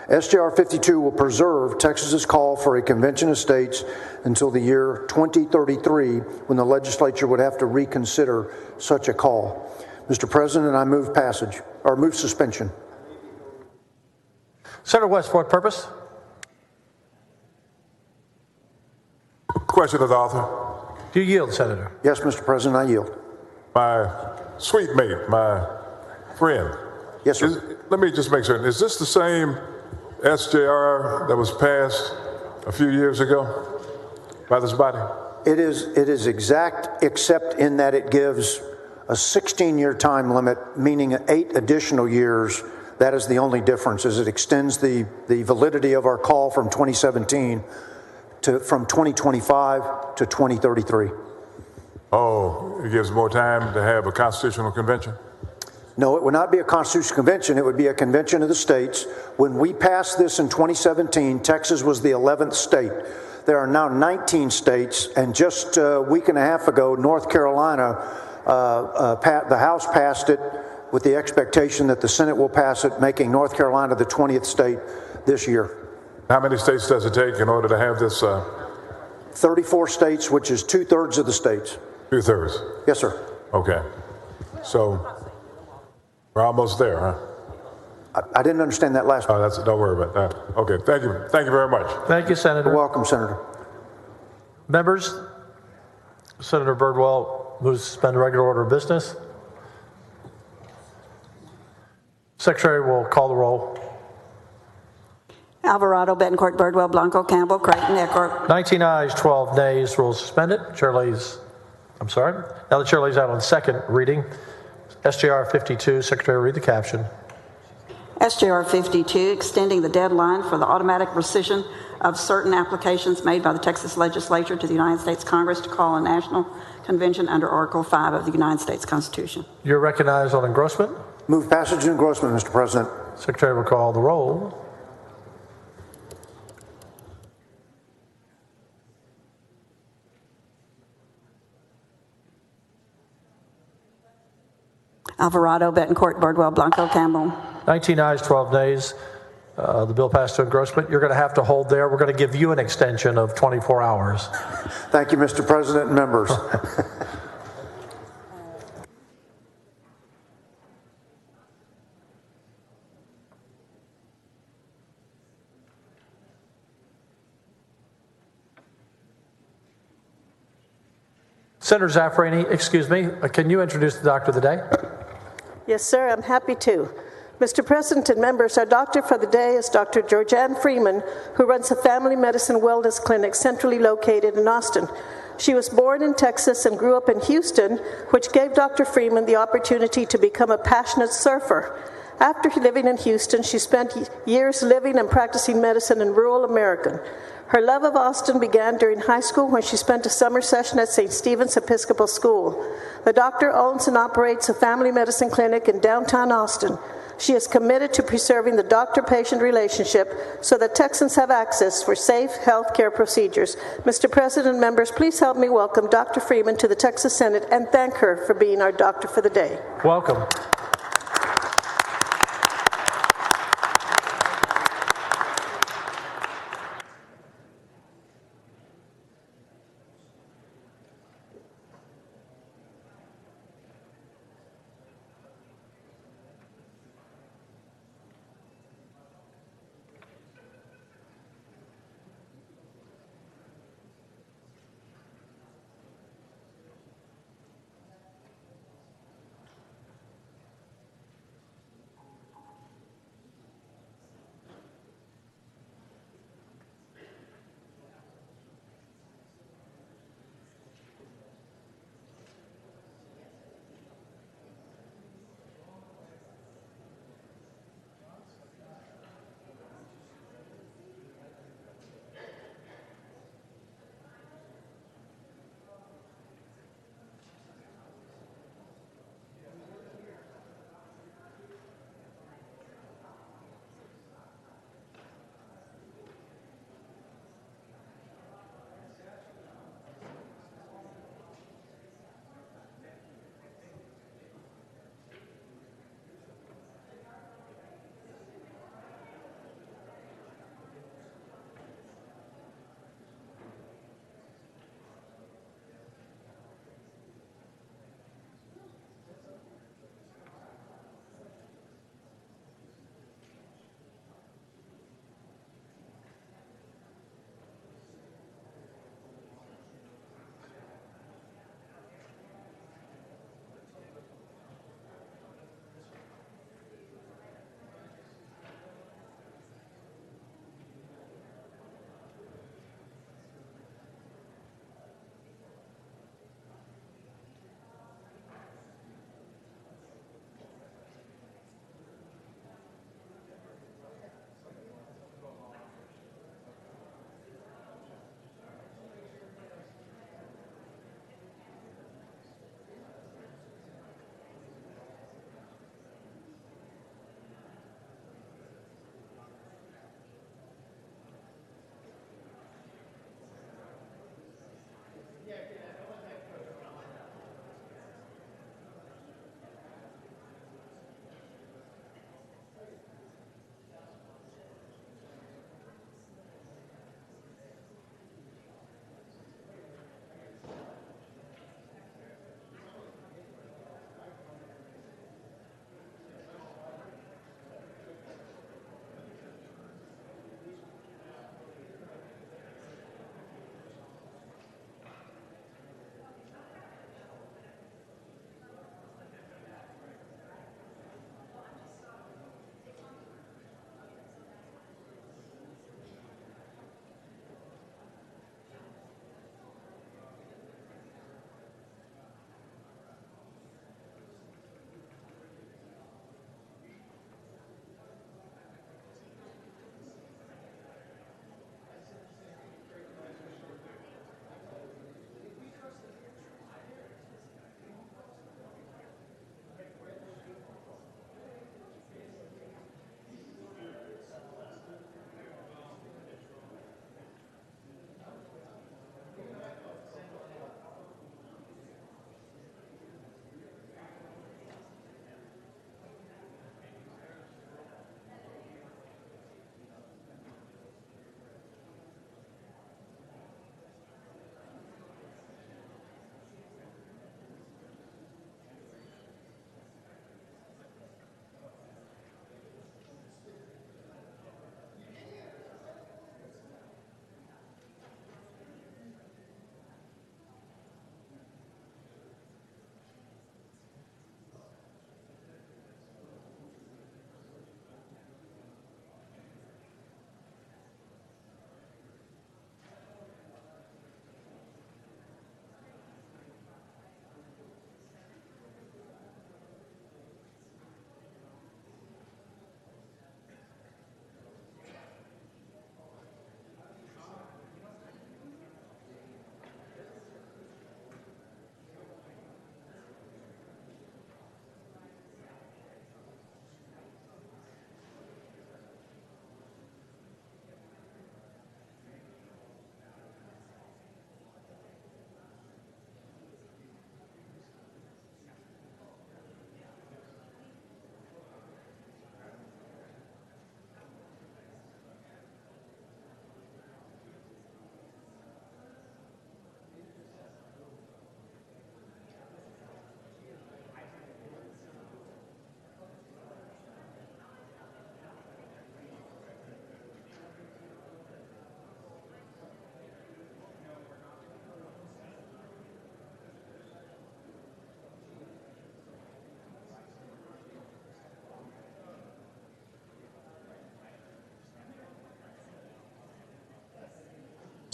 SJR 52 will preserve Texas's call for a convention of states until the year 2033, when the legislature would have to reconsider such a call. Mr. President, I move passage, or move suspension. Senator West, for what purpose? Question of the author. Do you yield, Senator? Yes, Mr. President, I yield. My sweet mate, my friend. Yes, sir. Let me just make certain. Is this the same SJR that was passed a few years ago by this body? It is exact, except in that it gives a 16-year time limit, meaning 8 additional years. That is the only difference, is it extends the validity of our call from 2017 from 2025 to 2033. Oh, it gives more time to have a constitutional convention? No, it would not be a constitutional convention. It would be a convention of the states. When we passed this in 2017, Texas was the 11th state. There are now 19 states, and just a week and a half ago, North Carolina, the House passed it with the expectation that the Senate will pass it, making North Carolina the 20th state this year. How many states does it take in order to have this? 34 states, which is 2/3 of the states. 2/3? Yes, sir. Okay. So we're almost there, huh? I didn't understand that last part. Don't worry about that. Okay, thank you. Thank you very much. Thank you, Senator. You're welcome, Senator. Members, Senator Birdwell moves to suspend the regular order of business. Secretary will call the roll. Alvarado, Betancourt, Birdwell, Blanco, Campbell, Creighton, Eckhart. 19 ayes, 12 nays, rules suspended. Now the chair lays out on second reading. SJR 52, Secretary, read the caption. SJR 52, extending the deadline for the automatic rescission of certain applications made by the Texas Legislature to the United States Congress to call a national convention under Article 5 of the United States Constitution. You're recognized on engrossment. Move passage and engrossment, Mr. President. Secretary will call the roll. Alvarado, Betancourt, Birdwell, Blanco, Campbell. 19 ayes, 12 nays. The bill passed to engrossment. You're going to have to hold there. We're going to give you an extension of 24 hours. Thank you, Mr. President and members. Senator Zaffarani, excuse me, can you introduce the doctor of the day? Yes, sir, I'm happy to. Mr. President and members, our doctor for the day is Dr. Georgianne Freeman, who runs a family medicine wellness clinic centrally located in Austin. She was born in Texas and grew up in Houston, which gave Dr. Freeman the opportunity to become a passionate surfer. After living in Houston, she spent years living and practicing medicine in rural America. Her love of Austin began during high school when she spent a summer session at St. Stephen's Episcopal School. The doctor owns and operates a family medicine clinic in downtown Austin. She is committed to preserving the doctor-patient relationship so that Texans have access for safe health care procedures. Mr. President and members, please help me welcome Dr. Freeman to the Texas Senate and thank her for being our doctor for the day. Welcome.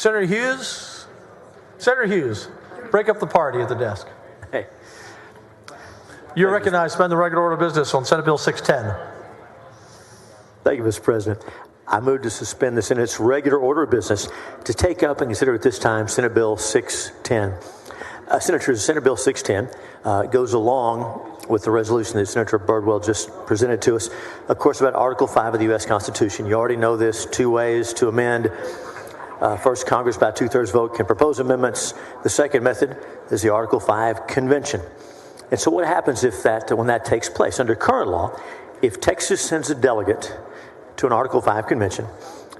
Senator Hughes? Senator Hughes, break up the party at the desk. Hey. You're recognized to suspend the regular order of business on Senate Bill 610. Thank you, Mr. President. I move to suspend the Senate's regular order of business to take up and consider at this time Senate Bill 610. Senators, Senate Bill 610 goes along with the resolution that Senator Birdwell just presented to us, of course, about Article 5 of the U.S. Constitution. You already know this, 2 ways to amend. First, Congress by 2/3 vote can propose amendments. The second method is the Article 5 convention. And so what happens if when that takes place? Under current law, if Texas sends a delegate to an Article 5 convention,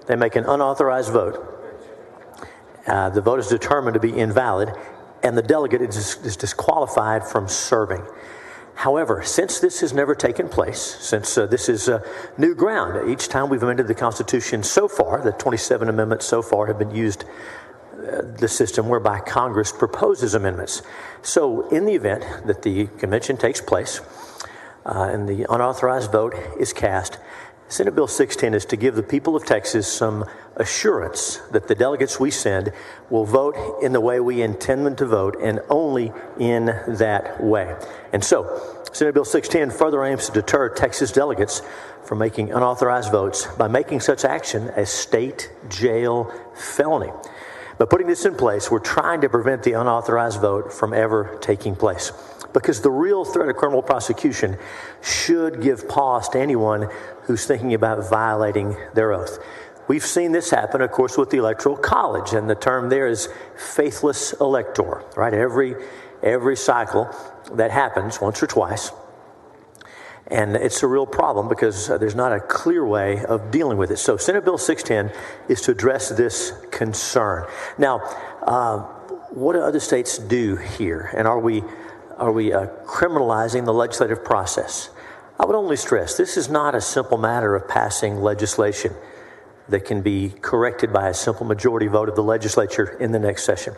they make an unauthorized vote. The vote is determined to be invalid, and the delegate is disqualified from serving. However, since this has never taken place, since this is new ground, each time we've amended the Constitution so far, the 27 amendments so far have been used, the system whereby Congress proposes amendments. So in the event that the convention takes place and the unauthorized vote is cast, Senate Bill 610 is to give the people of Texas some assurance that the delegates we send will vote in the way we intend them to vote and only in that way. And so, Senate Bill 610 further aims to deter Texas delegates from making unauthorized votes by making such action a state jail felony. By putting this in place, we're trying to prevent the unauthorized vote from ever taking place, because the real threat of criminal prosecution should give pause to anyone who's thinking about violating their oath. We've seen this happen, of course, with the Electoral College, and the term there is faithless elector, right? Every cycle that happens once or twice. And it's a real problem because there's not a clear way of dealing with it. So Senate Bill 610 is to address this concern. Now, what do other states do here? And are we criminalizing the legislative process? I would only stress this is not a simple matter of passing legislation that can be corrected by a simple majority vote of the legislature in the next session.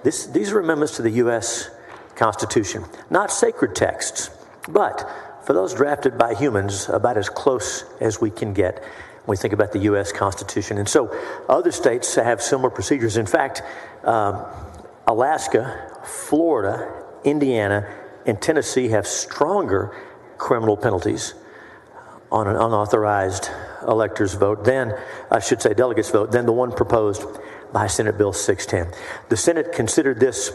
These are amendments to the U.S. Constitution, not sacred texts, but for those drafted by humans, about as close as we can get when we think about the U.S. Constitution. And so other states have similar procedures. In fact, Alaska, Florida, Indiana, and Tennessee have stronger criminal penalties on an unauthorized elector's vote delegate's vote, than the one proposed by Senate Bill 610. The Senate considered this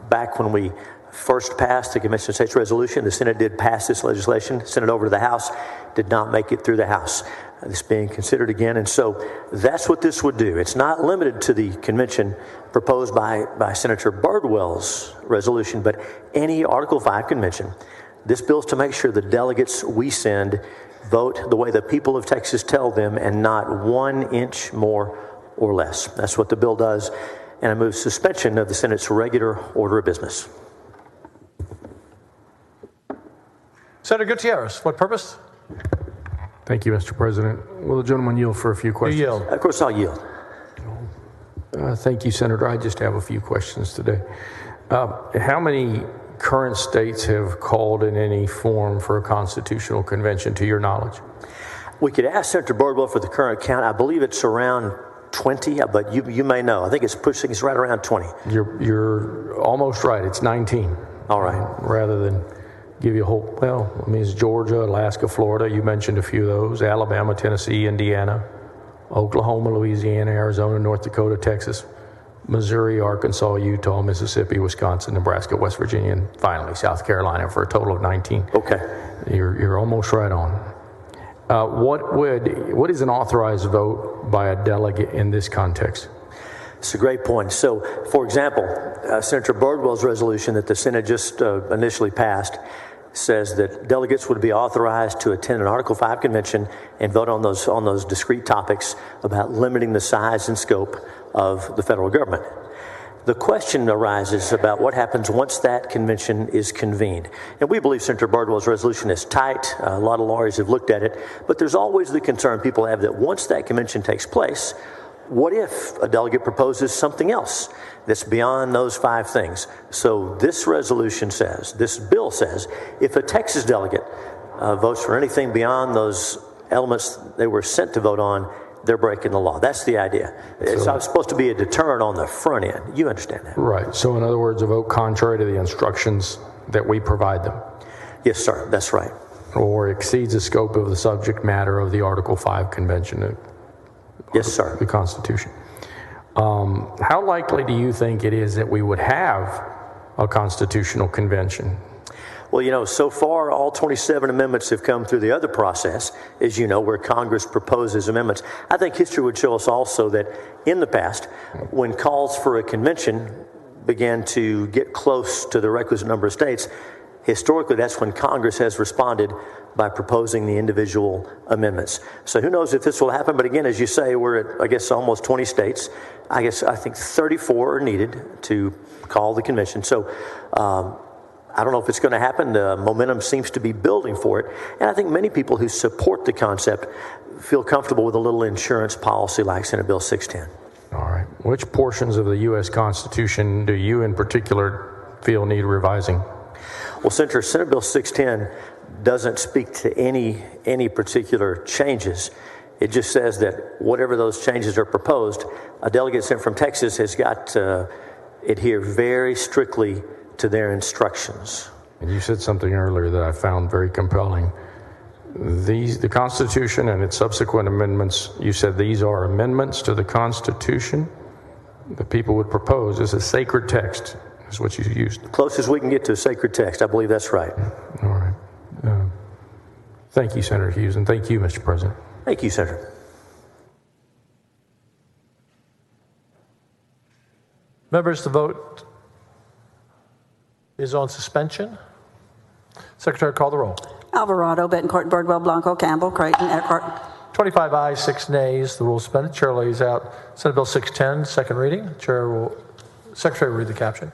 back when we first passed the Convention of States resolution. The Senate did pass this legislation, sent it over to the House, did not make it through the House. This being considered again, and so that's what this would do. It's not limited to the convention proposed by Senator Birdwell's resolution, but any Article 5 convention. This bill is to make sure the delegates we send vote the way the people of Texas tell them and not 1 inch more or less. That's what the bill does, and I move suspension of the Senate's regular order of business. Senator Gutierrez, what purpose? Thank you, Mr. President. Will the gentleman yield for a few questions? You yield. Of course, I'll yield. Thank you, Senator. I just have a few questions today. How many current states have called in any form for a constitutional convention, to your knowledge? We could ask Senator Birdwell for the current count. I believe it's around 20, but you may know. I think it's right around 20. You're almost right. It's 19. All right. Rather than give you a whole, it's Georgia, Alaska, Florida. You mentioned a few of those. Alabama, Tennessee, Indiana, Oklahoma, Louisiana, Arizona, North Dakota, Texas, Missouri, Arkansas, Utah, Mississippi, Wisconsin, Nebraska, West Virginia, and finally South Carolina, for a total of 19. Okay. You're almost right on. What is an authorized vote by a delegate in this context? It's a great point. So, for example, Senator Birdwell's resolution that the Senate just initially passed says that delegates would be authorized to attend an Article 5 convention and vote on those discrete topics about limiting the size and scope of the federal government. The question arises about what happens once that convention is convened. And we believe Senator Birdwell's resolution is tight. A lot of lawyers have looked at it. But there's always the concern people have that once that convention takes place, what if a delegate proposes something else that's beyond those 5 things? So this bill says, if a Texas delegate votes for anything beyond those elements they were sent to vote on, they're breaking the law. That's the idea. It's supposed to be a deterrent on the front end. You understand that? Right. So in other words, a vote contrary to the instructions that we provide them. Yes, sir. That's right. Or exceeds the scope of the subject matter of the Article 5 Convention. Yes, sir. The Constitution. How likely do you think it is that we would have a constitutional convention? Well, you know, so far all 27 amendments have come through the other process, as you know, where Congress proposes amendments. I think history would show us also that in the past, when calls for a convention began to get close to the requisite number of states, historically that's when Congress has responded by proposing the individual amendments. So who knows if this will happen, but again, as you say, we're at, I guess, almost 20 states. I think 34 are needed to call the convention. So I don't know if it's going to happen. The momentum seems to be building for it. And I think many people who support the concept feel comfortable with a little insurance policy like Senate Bill 610. All right. Which portions of the U.S. Constitution do you in particular feel need revising? Well, Senator, Senate Bill 610 doesn't speak to any particular changes. It just says that whatever those changes are proposed, a delegate sent from Texas has got to adhere very strictly to their instructions. And you said something earlier that I found very compelling. The Constitution and its subsequent amendments, you said these are amendments to the Constitution that people would propose as a sacred text, is what you used. Close as we can get to a sacred text. I believe that's right. All right. Thank you, Senator Hughes, and thank you, Mr. President. Thank you, Senator. Members, the vote is on suspension. Secretary, call the roll. Alvarado, Bettencourt, Birdwell, Blanco, Campbell, Creighton, Eckhart. 25 ayes, 6 nays. The rule is suspended. Chair lays out Senate Bill 610, second reading. Secretary will read the caption.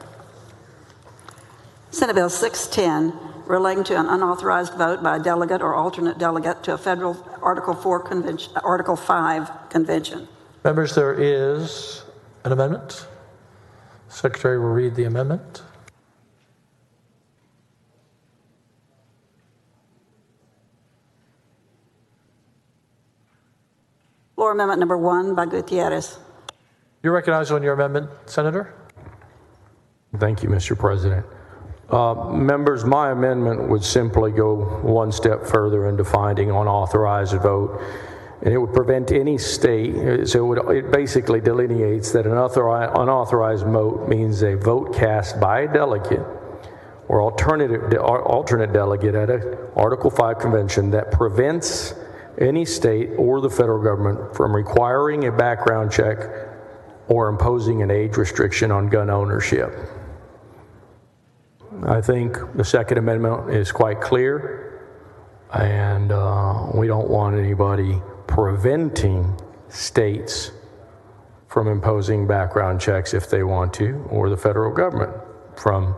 Senate Bill 610, relating to an unauthorized vote by a delegate or alternate delegate to a federal Article 5 convention. Members, there is an amendment. Secretary will read the amendment. Floor Amendment number 1 by Gutierrez. You're recognized on your amendment, Senator. Thank you, Mr. President. Members, my amendment would simply go one step further in defining unauthorized vote, and it would prevent any state. So it basically delineates that an unauthorized vote means a vote cast by a delegate or alternate delegate at an Article 5 convention that prevents any state or the federal government from requiring a background check or imposing an age restriction on gun ownership. I think the Second Amendment is quite clear, and we don't want anybody preventing states from imposing background checks if they want to, or the federal government from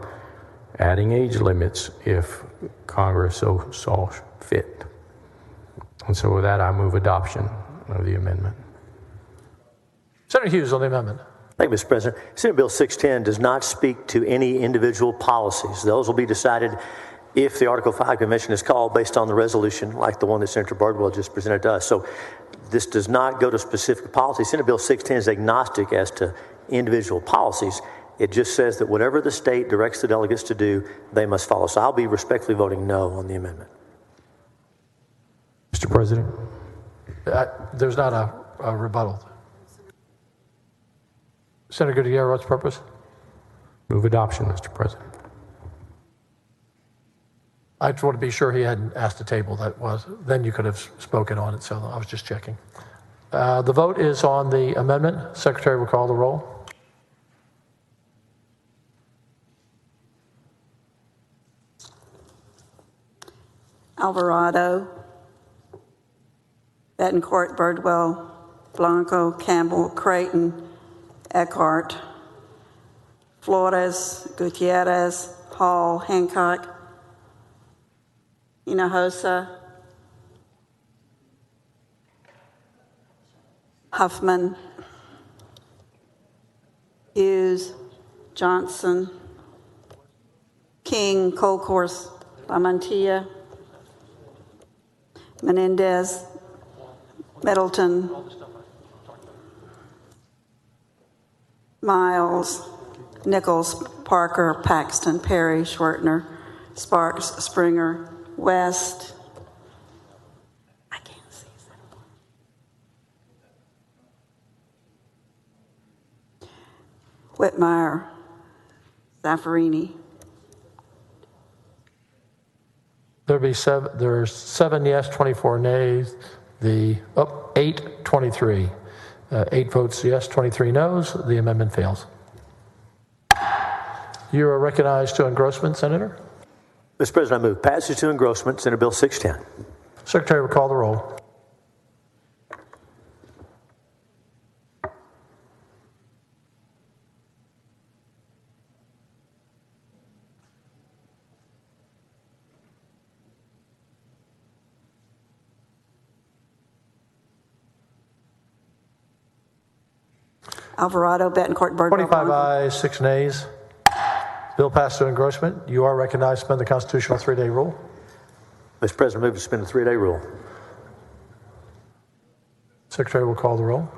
adding age limits if Congress so saw fit. And so with that, I move adoption of the amendment. Senator Hughes on the amendment. Thank you, Mr. President. Senate Bill 610 does not speak to any individual policies. Those will be decided if the Article 5 Convention is called based on the resolution like the one that Senator Bardwell just presented to us. So this does not go to specific policies. Senate Bill 610 is agnostic as to individual policies. It just says that whatever the state directs the delegates to do, they must follow. So I'll be respectfully voting no on the amendment. Mr. President? There's not a rebuttal. Senator Gutierrez, what's purpose? Move adoption, Mr. President. I just want to be sure he hadn't asked to table. Then you could have spoken on it, so I was just checking. The vote is on the amendment. Secretary will call the roll. Alvarado, Bettencourt, Birdwell, Blanco, Campbell, Creighton, Eckhart, Flores, Gutierrez, Hall, Hancock, Hinojosa, Huffman, Hughes, Johnson, King, Colcourse, Lamantia, Menendez, Middleton, Miles, Nichols, Parker, Paxton, Perry, Schwertner, Sparks, Springer, West. I can't see that. Whitmire, Zaffarini. There's 7 yes, 24 nays. 8, 23. 8 votes yes, 23 noes. The amendment fails. You are recognized to engrossment, Senator. Mr. President, I move passage to engrossment, Senate Bill 610. Secretary will call the roll. Alvarado, Betancourt, Birdwell. 25 ayes, 6 nays. Bill passed to engrossment. You are recognized to suspend the constitutional 3-day rule. Mr. President, I move to suspend the 3-day rule. Secretary will call the roll.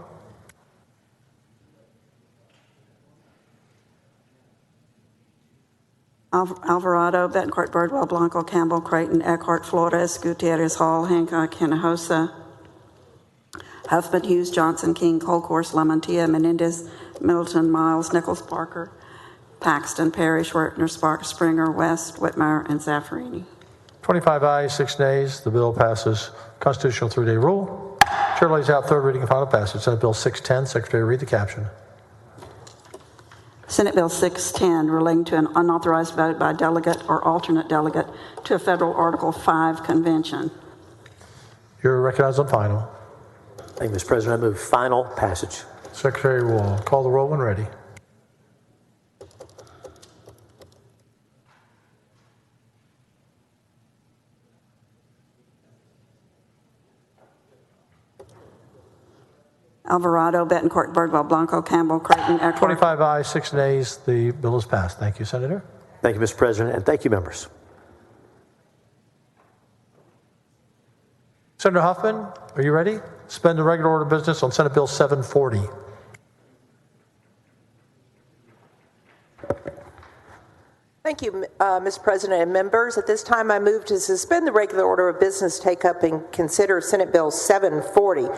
Alvarado, Betancourt, Birdwell, Blanco, Campbell, Creighton, Eckhart, Flores, Gutierrez, Hall, Hancock, Hinojosa, Huffman, Hughes, Johnson, King, Colcourse, Lamantia, Menendez, Middleton, Miles, Nichols, Parker, Paxton, Perry, Schwertner, Sparks, Springer, West, Whitmire, and Zaffarini. 25 ayes, 6 nays. The bill passes constitutional 3-day rule. Chair lays out third reading and final passage. Senate Bill 610. Secretary, read the caption. Senate Bill 610, relating to an unauthorized vote by a delegate or alternate delegate to a federal Article 5 convention. You're recognized on final. Thank you, Mr. President. I move final passage. Secretary will call the roll when ready. Alvarado, Betancourt, Birdwell, Blanco, Campbell, Creighton, Eckhart. 25 ayes, 6 nays. The bill is passed. Thank you, Senator. Thank you, Mr. President, and thank you, members. Senator Huffman, are you ready? Suspend the regular order of business on Senate Bill 740. Thank you, Mr. President and members. At this time, I move to suspend the regular order of business, take up and consider Senate Bill 740.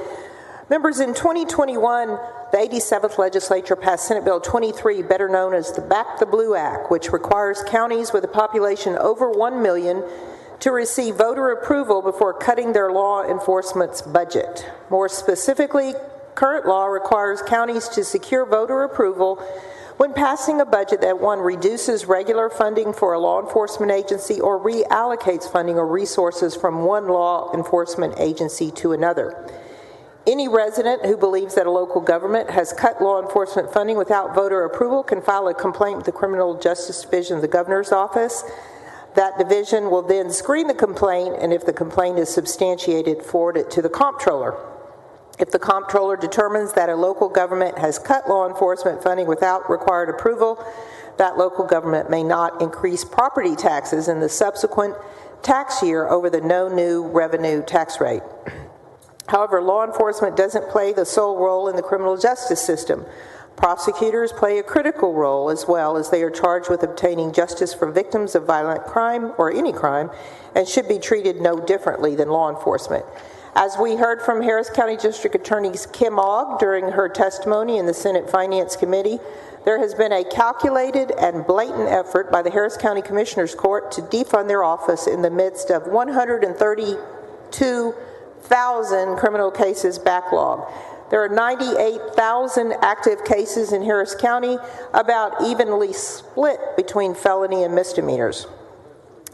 Members, in 2021, the 87th legislature passed Senate Bill 23, better known as the Back the Blue Act, which requires counties with a population over 1 million to receive voter approval before cutting their law enforcement's budget. More specifically, current law requires counties to secure voter approval when passing a budget that, one, reduces regular funding for a law enforcement agency or reallocates funding or resources from one law enforcement agency to another. Any resident who believes that a local government has cut law enforcement funding without voter approval can file a complaint with the Criminal Justice Division of the Governor's Office. That division will then screen the complaint, and if the complaint is substantiated, forward it to the comptroller. If the comptroller determines that a local government has cut law enforcement funding without required approval, that local government may not increase property taxes in the subsequent tax year over the no new revenue tax rate. However, law enforcement doesn't play the sole role in the criminal justice system. Prosecutors play a critical role as well, as they are charged with obtaining justice for victims of violent crime or any crime and should be treated no differently than law enforcement. As we heard from Harris County District Attorney Kim Ogg during her testimony in the Senate Finance Committee, there has been a calculated and blatant effort by the Harris County Commissioners Court to defund their office in the midst of 132,000 criminal cases backlog. There are 98,000 active cases in Harris County, about evenly split between felony and misdemeanors.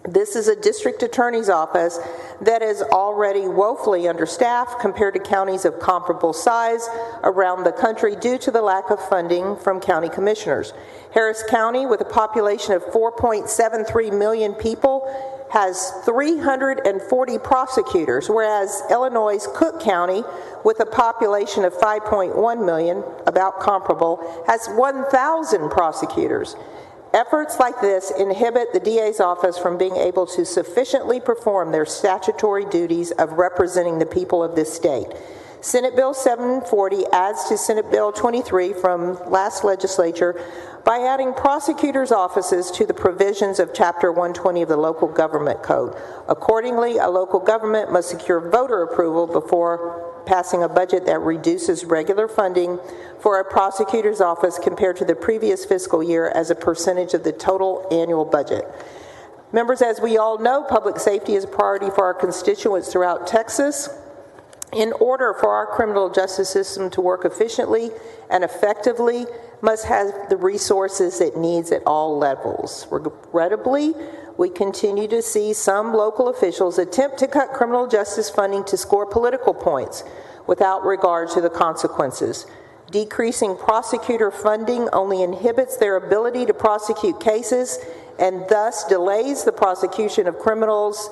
This is a district attorney's office that is already woefully understaffed compared to counties of comparable size around the country due to the lack of funding from county commissioners. Harris County, with a population of 4.73 million people, has 340 prosecutors, whereas Illinois' Cook County, with a population of 5.1 million, about comparable, has 1,000 prosecutors. Efforts like this inhibit the DA's office from being able to sufficiently perform their statutory duties of representing the people of this state. Senate Bill 740 adds to Senate Bill 23 from last legislature by adding prosecutors' offices to the provisions of Chapter 120 of the Local Government Code. Accordingly, a local government must secure voter approval before passing a budget that reduces regular funding for a prosecutor's office compared to the previous fiscal year as a percentage of the total annual budget. Members, as we all know, public safety is a priority for our constituents throughout Texas. In order for our criminal justice system to work efficiently and effectively, must have the resources it needs at all levels. Regrettably, we continue to see some local officials attempt to cut criminal justice funding to score political points without regard to the consequences. Decreasing prosecutor funding only inhibits their ability to prosecute cases and thus delays the prosecution of criminals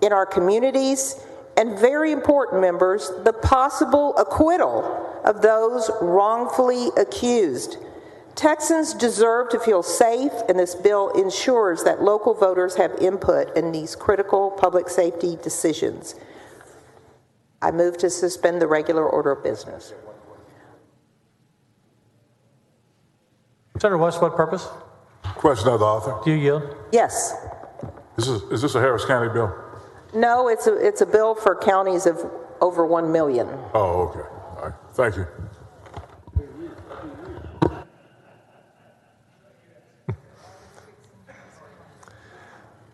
in our communities, and very important, members, the possible acquittal of those wrongfully accused. Texans deserve to feel safe, and this bill ensures that local voters have input in these critical public safety decisions. I move to suspend the regular order of business. Senator West, what purpose? Question of the author. Do you yield? Yes. Is this a Harris County bill? No, it's a bill for counties of over 1 million. Oh, okay. All right. Thank you.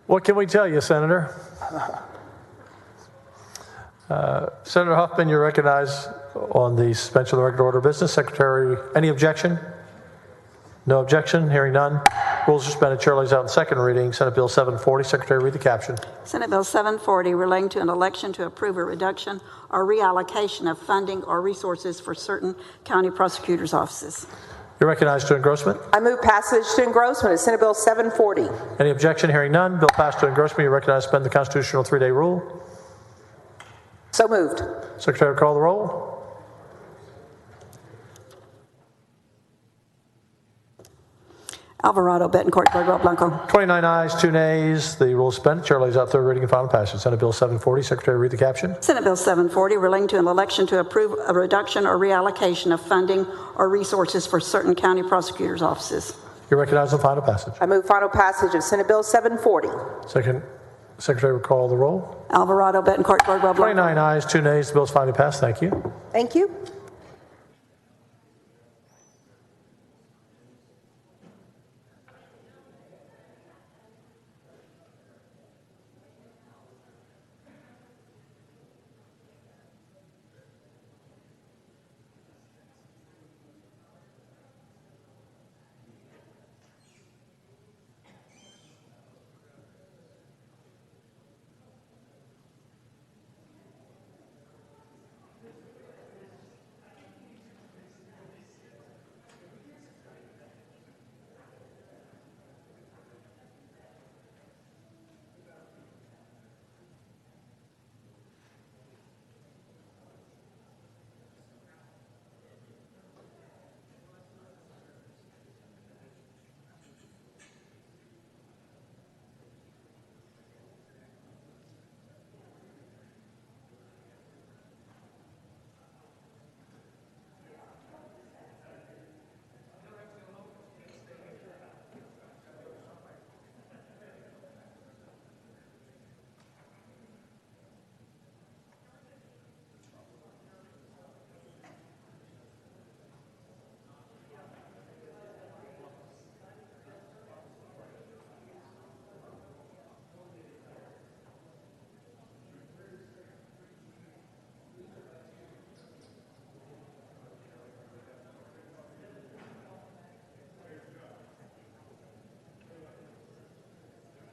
What can we tell you, Senator? Senator Huffman, you're recognized on the suspension of the regular order of business. Secretary, any objection? No objection. Hearing none. Rules are suspended. Chair lays out in second reading. Senate Bill 740. Secretary, read the caption. Senate Bill 740 relating to an election to approve a reduction or reallocation of funding or resources for certain county prosecutors' offices. You're recognized to engrossment. I move passage to engrossment of Senate Bill 740. Any objection? Hearing none. Bill passed to engrossment. You're recognized to suspend the constitutional 3-day rule. So moved. Secretary, call the roll. Alvarado, Betancourt, Cardwell, Blanco. 29 ayes, 2 nays. The rule is suspended. Chair lays out third reading and final passage. Senate Bill 740. Secretary, read the caption. Senate Bill 740 relating to an election to approve a reduction or reallocation of funding or resources for certain county prosecutors' offices. You're recognized on final passage. I move final passage of Senate Bill 740. Second, Secretary will call the roll. Alvarado, Betancourt, Cardwell, Blanco. 29 ayes, 2 nays. The bill is finally passed. Thank you. Thank you.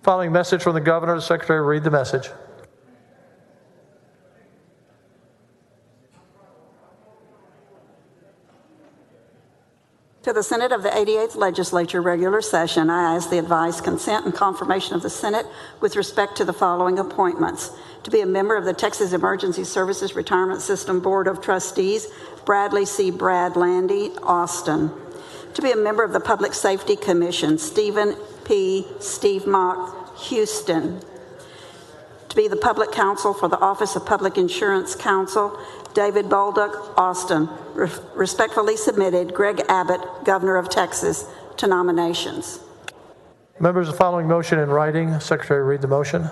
Following message from the governor, the secretary will read the message. To the Senate of the 88th Legislature, regular session, I ask the advice, consent, and confirmation of the Senate with respect to the following appointments. To be a member of the Texas Emergency Services Retirement System Board of Trustees, Bradley C. Bradlandy, Austin. To be a member of the Public Safety Commission, Stephen P. Steve Mock, Houston. To be the Public Counsel for the Office of Public Insurance Counsel, David Bolduc, Austin. Respectfully submitted, Greg Abbott, Governor of Texas, to nominations. Members, the following motion in writing. Secretary, read the motion.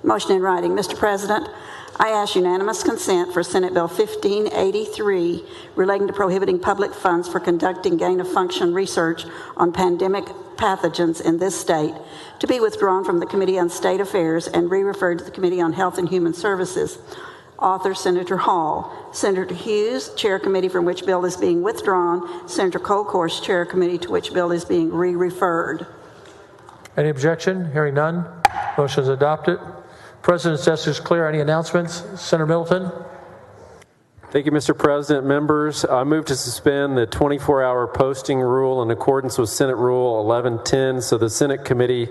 Motion in writing. Mr. President, I ask unanimous consent for Senate Bill 1583 relating to prohibiting public funds for conducting gain-of-function research on pandemic pathogens in this state to be withdrawn from the Committee on State Affairs and re-referred to the Committee on Health and Human Services. Author, Senator Hall. Senator Hughes, Chair Committee from which bill is being withdrawn. Senator Kolkhorst, Chair Committee to which bill is being re-referred. Any objection? Hearing none. Motion is adopted. President's desk is clear. Any announcements? Senator Middleton. Thank you, Mr. President. Members, I move to suspend the 24-hour posting rule in accordance with Senate Rule 1110 so the Senate Committee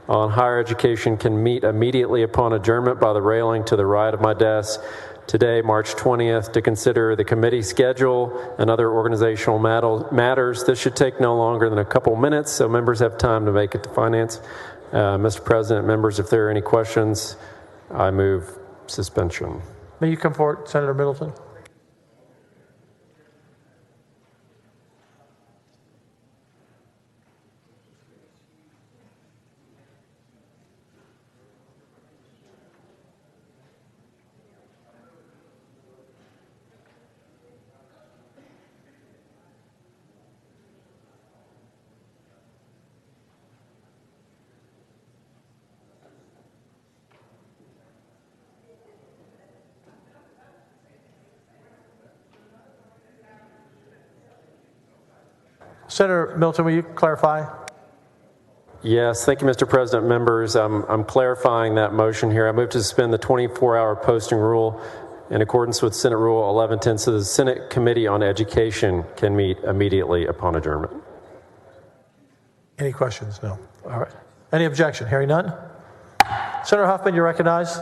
on Higher Education can meet immediately upon adjournment by the railing to the right of my desk today, March 20th, to consider the committee schedule and other organizational matters. This should take no longer than a couple minutes, so members have time to make it to finance. Mr. President, members, if there are any questions, I move suspension. May you come forward, Senator Middleton? Senator Middleton, will you clarify? Yes, thank you, Mr. President. Members, I'm clarifying that motion here. I move to suspend the 24-hour posting rule in accordance with Senate Rule 1110 so the Senate Committee on Education can meet immediately upon adjournment. Any questions? No. All right. Any objection? Hearing none. Senator Huffman, you're recognized.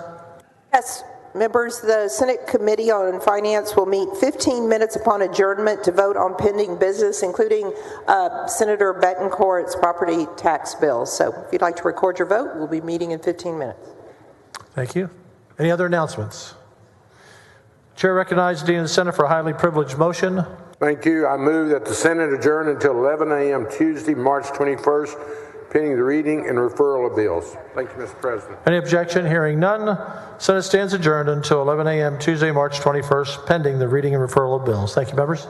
Yes, members, the Senate Committee on Finance will meet 15 minutes upon adjournment to vote on pending business, including Senator Betancourt's property tax bill. So if you'd like to record your vote, we'll be meeting in 15 minutes. Thank you. Any other announcements? Chair recognizes the Dean of the Senate for a highly privileged motion. Thank you. I move that the Senate adjourn until 11 a.m. Tuesday, March 21st, pending the reading and referral of bills. Thank you, Mr. President. Any objection? Hearing none. Senate stands adjourned until 11 a.m. Tuesday, March 21st, pending the reading and referral of bills. Thank you, members.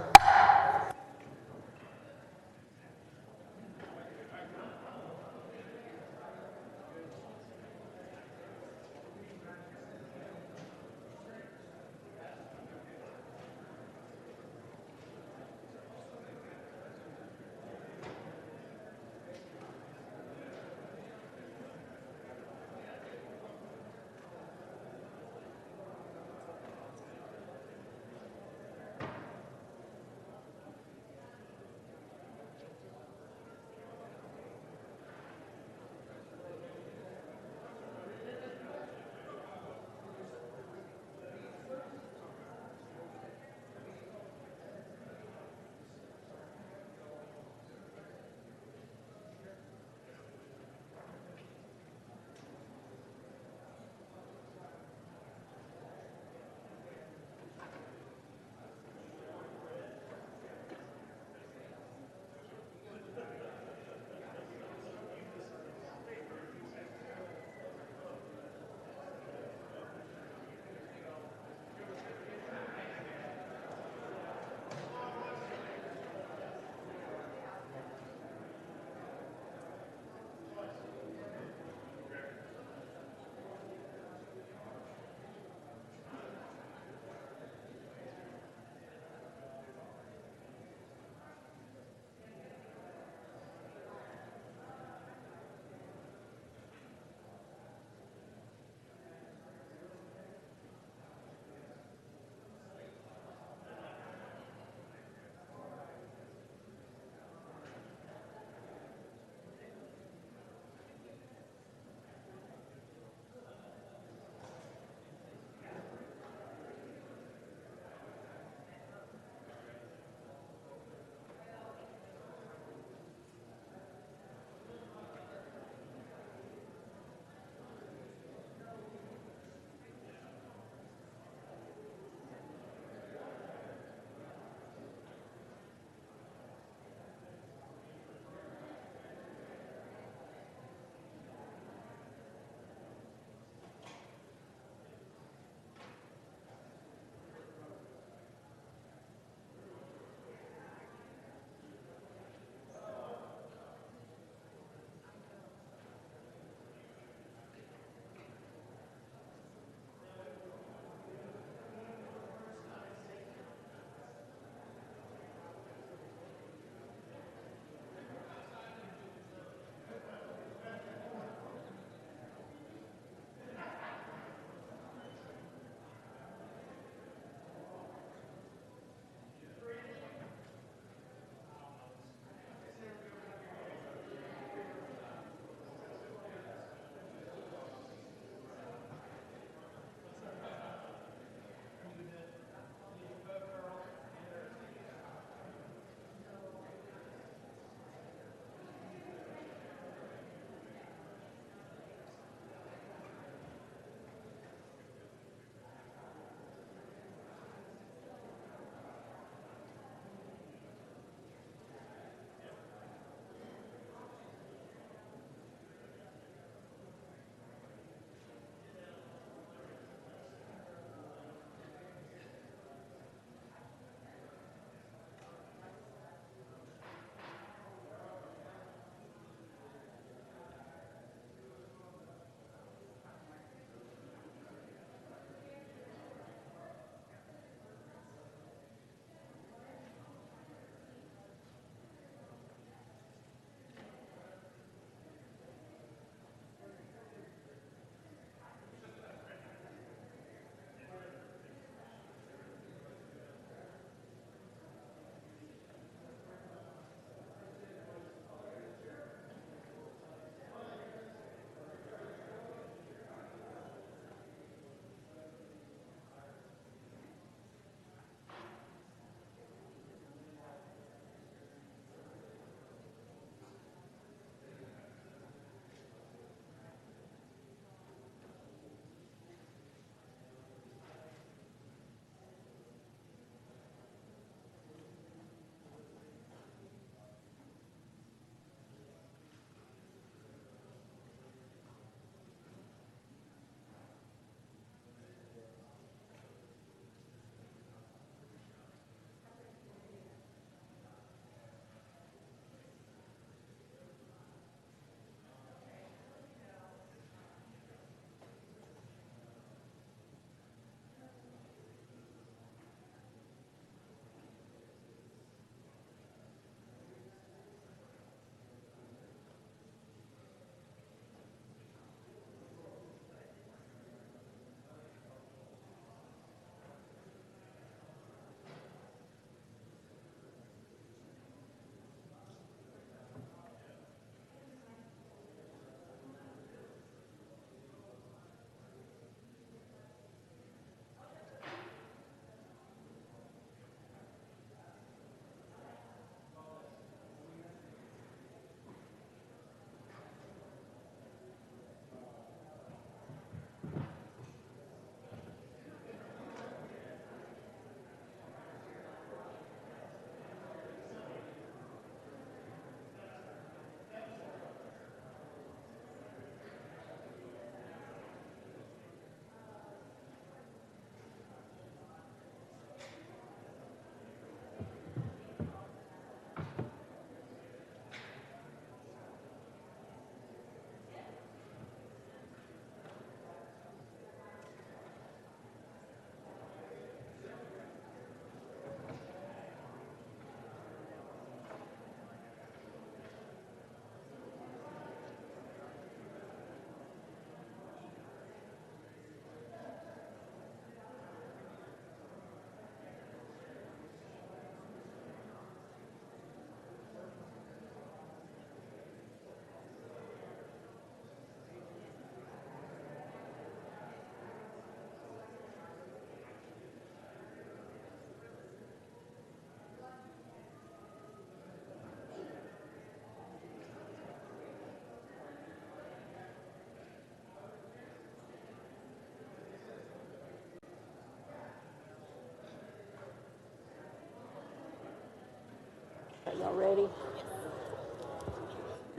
Okay, y'all ready?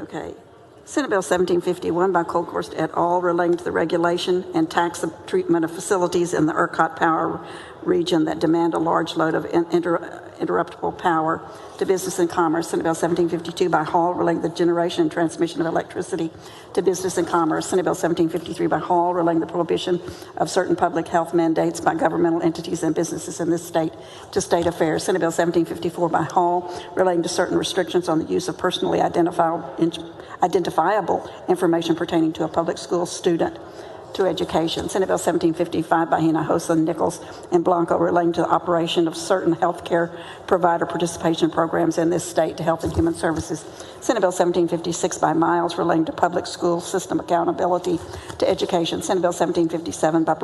Okay. Senate Bill 1751 by Colkhorst et al. Relating to the regulation and tax treatment of facilities in the ERCOT power region that demand a large load of interruptible power to business and commerce. Senate Bill 1752 by Hall relating to the generation and transmission of electricity to business and commerce. Senate Bill 1753 by Hall relating to the prohibition of certain public health mandates by governmental entities and businesses in this state to state affairs. Senate Bill 1754 by Hall relating to certain restrictions on the use of personally identifiable information pertaining to a public school student to education. Senate Bill 1755 by Hinojosa, Nichols, and Blanco relating to the operation of certain health care provider participation programs in this state to Health and Human Services. Senate Bill 1756 by Miles relating to public school system accountability to education. Senate Bill 1757 by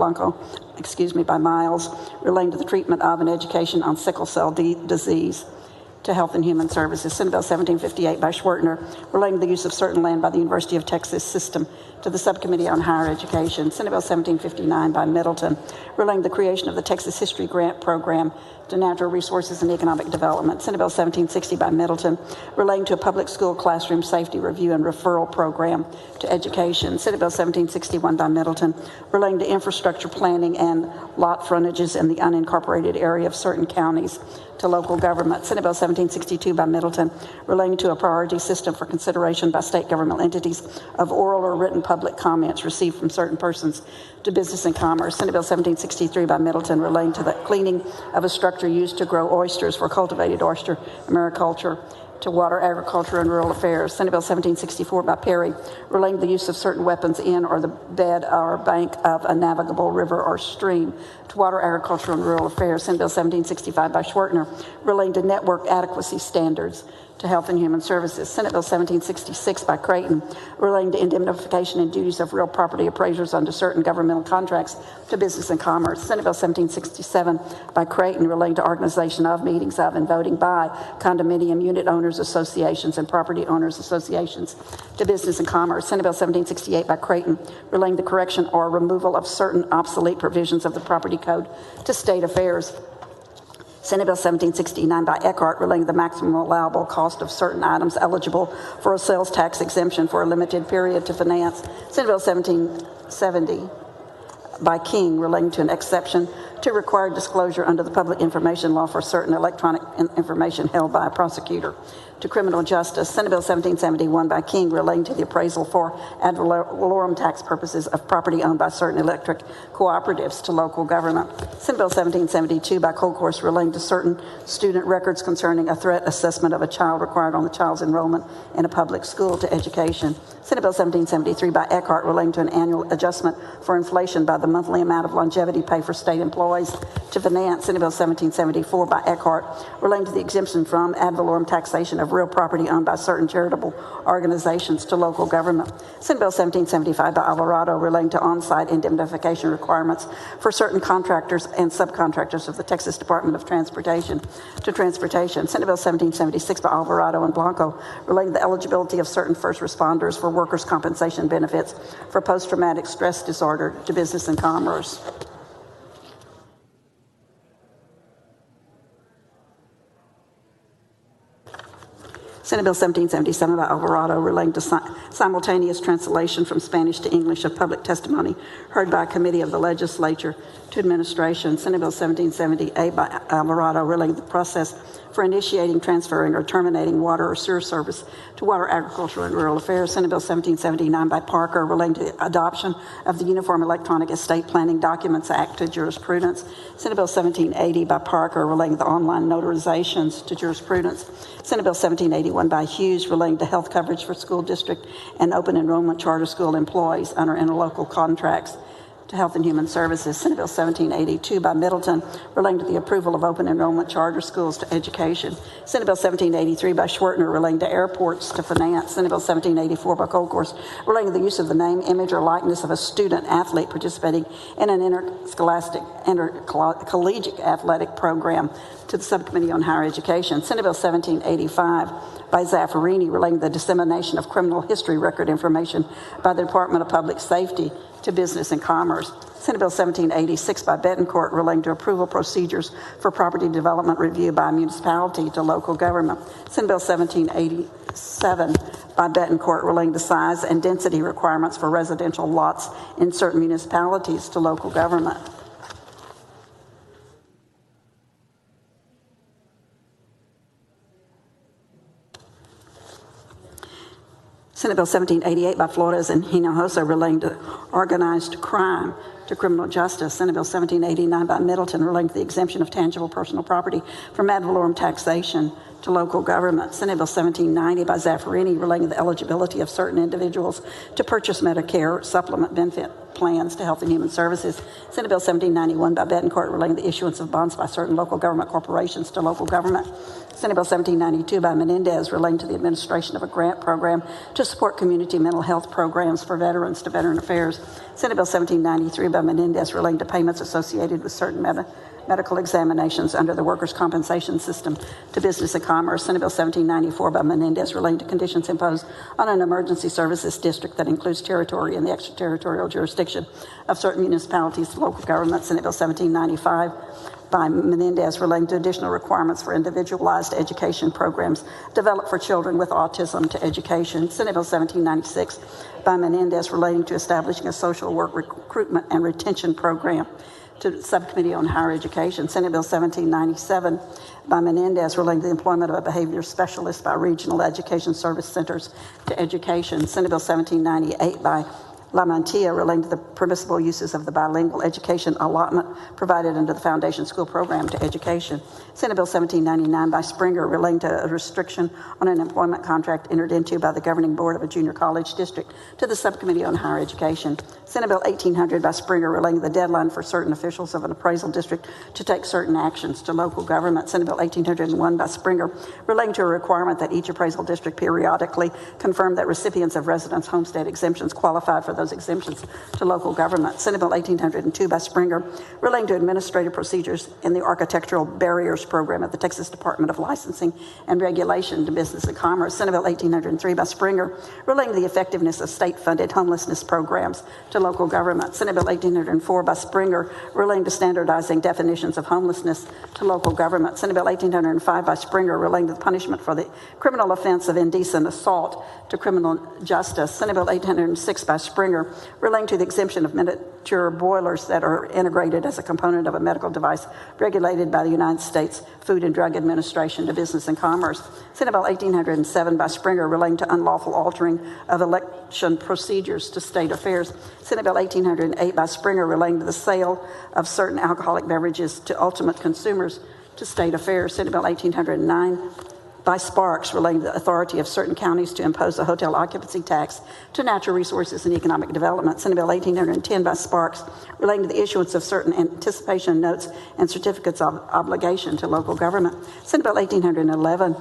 by Miles relating to the treatment of and education on sickle cell disease to Health and Human Services. Senate Bill 1758 by Schwertner relating to the use of certain land by the University of Texas System to the Subcommittee on Higher Education. Senate Bill 1759 by Middleton relating to the creation of the Texas History Grant Program to Natural Resources and Economic Development. Senate Bill 1760 by Middleton relating to a public school classroom safety review and referral program to education. Senate Bill 1761 by Middleton relating to infrastructure planning and lot frontages in the unincorporated area of certain counties to local government. Senate Bill 1762 by Middleton relating to a priority system for consideration by state government entities of oral or written public comments received from certain persons to business and commerce. Senate Bill 1763 by Middleton relating to the cleaning of a structure used to grow oysters for cultivated oyster mariculture to water, agriculture, and rural affairs. Senate Bill 1764 by Perry relating to the use of certain weapons in or the bed or bank of a navigable river or stream to water, agriculture, and rural affairs. Senate Bill 1765 by Schwertner relating to network adequacy standards to Health and Human Services. Senate Bill 1766 by Creighton relating to indemnification and duties of real property appraisers under certain governmental contracts to business and commerce. Senate Bill 1767 by Creighton relating to organization of, meetings of, and voting by condominium unit owners associations and property owners associations to business and commerce. Senate Bill 1768 by Creighton relating to correction or removal of certain obsolete provisions of the property code to state affairs. Senate Bill 1769 by Eckhart relating to the maximum allowable cost of certain items eligible for a sales tax exemption for a limited period to finance. Senate Bill 1770 by King relating to an exception to required disclosure under the public information law for certain electronic information held by a prosecutor to criminal justice. Senate Bill 1771 by King relating to the appraisal for ad valorem tax purposes of property owned by certain electric cooperatives to local government. Senate Bill 1772 by Colkhorst relating to certain student records concerning a threat assessment of a child required on the child's enrollment in a public school to education. Senate Bill 1773 by Eckhart relating to an annual adjustment for inflation by the monthly amount of longevity pay for state employees to finance. Senate Bill 1774 by Eckhart relating to the exemption from ad valorem taxation of real property owned by certain charitable organizations to local government. Senate Bill 1775 by Alvarado relating to on-site indemnification requirements for certain contractors and subcontractors of the Texas Department of Transportation to transportation. Senate Bill 1776 by Alvarado and Blanco relating to the eligibility of certain first responders for workers' compensation benefits for post-traumatic stress disorder to business and commerce. Senate Bill 1777 by Alvarado relating to simultaneous translation from Spanish to English of public testimony heard by a committee of the legislature to administration. Senate Bill 1778 by Alvarado relating to the process for initiating, transferring, or terminating water or sewer service to water, agriculture, and rural affairs. Senate Bill 1779 by Parker relating to the adoption of the Uniform Electronic Estate Planning Documents Act to jurisprudence. Senate Bill 1780 by Parker relating to the online notarizations to jurisprudence. Senate Bill 1781 by Hughes relating to health coverage for school district and open enrollment charter school employees under interlocal contracts to Health and Human Services. Senate Bill 1782 by Middleton relating to the approval of open enrollment charter schools to education. Senate Bill 1783 by Schwertner relating to airports to finance. Senate Bill 1784 by Colkhorst relating to the use of the name, image, or likeness of a student athlete participating in an intercollegiate athletic program to the Subcommittee on Higher Education. Senate Bill 1785 by Zaffarini relating to the dissemination of criminal history record information by the Department of Public Safety to Business and Commerce. Senate Bill 1786 by Betancourt relating to approval procedures for property development review by a municipality to local government. Senate Bill 1787 by Betancourt relating to size and density requirements for residential lots in certain municipalities to local government. Senate Bill 1788 by Flores and Hinojosa relating to organized crime to criminal justice. Senate Bill 1789 by Middleton relating to the exemption of tangible personal property from ad valorem taxation to local government. Senate Bill 1790 by Zaffarini relating to the eligibility of certain individuals to purchase Medicare supplement benefit plans to Health and Human Services. Senate Bill 1791 by Betancourt relating to the issuance of bonds by certain local government corporations to local government. Senate Bill 1792 by Menendez relating to the administration of a grant program to support community mental health programs for veterans to Veteran Affairs. Senate Bill 1793 by Menendez relating to payments associated with certain medical examinations under the workers' compensation system to Business and Commerce. Senate Bill 1794 by Menendez relating to conditions imposed on an emergency services district that includes territory in the extraterritorial jurisdiction of certain municipalities to local government. Senate Bill 1795 by Menendez relating to additional requirements for individualized education programs developed for children with autism to education. Senate Bill 1796 by Menendez relating to establishing a social work recruitment and retention program to the Subcommittee on Higher Education. Senate Bill 1797 by Menendez relating to the employment of a behavior specialist by regional education service centers to education. Senate Bill 1798 by La Mantilla relating to the permissible uses of the bilingual education allotment provided under the Foundation School Program to education. Senate Bill 1799 by Springer relating to a restriction on an employment contract entered into by the governing board of a junior college district to the Subcommittee on Higher Education. Senate Bill 1800 by Springer relating to the deadline for certain officials of an appraisal district to take certain actions to local government. Senate Bill 1801 by Springer relating to a requirement that each appraisal district periodically confirm that recipients of residence homestead exemptions qualified for those exemptions to local government. Senate Bill 1802 by Springer relating to administrative procedures in the architectural barriers program at the Texas Department of Licensing and Regulation to Business and Commerce. Senate Bill 1803 by Springer relating to the effectiveness of state-funded homelessness programs to local government. Senate Bill 1804 by Springer relating to standardizing definitions of homelessness to local government. Senate Bill 1805 by Springer relating to the punishment for the criminal offense of indecent assault to criminal justice. Senate Bill 1806 by Springer relating to the exemption of miniature boilers that are integrated as a component of a medical device regulated by the United States Food and Drug Administration to Business and Commerce. Senate Bill 1807 by Springer relating to unlawful altering of election procedures to state affairs. Senate Bill 1808 by Springer relating to the sale of certain alcoholic beverages to ultimate consumers to state affairs. Senate Bill 1809 by Sparks relating to the authority of certain counties to impose a hotel occupancy tax to natural resources and economic development. Senate Bill 1810 by Sparks relating to the issuance of certain anticipation notes and certificates of obligation to local government. Senate Bill 1811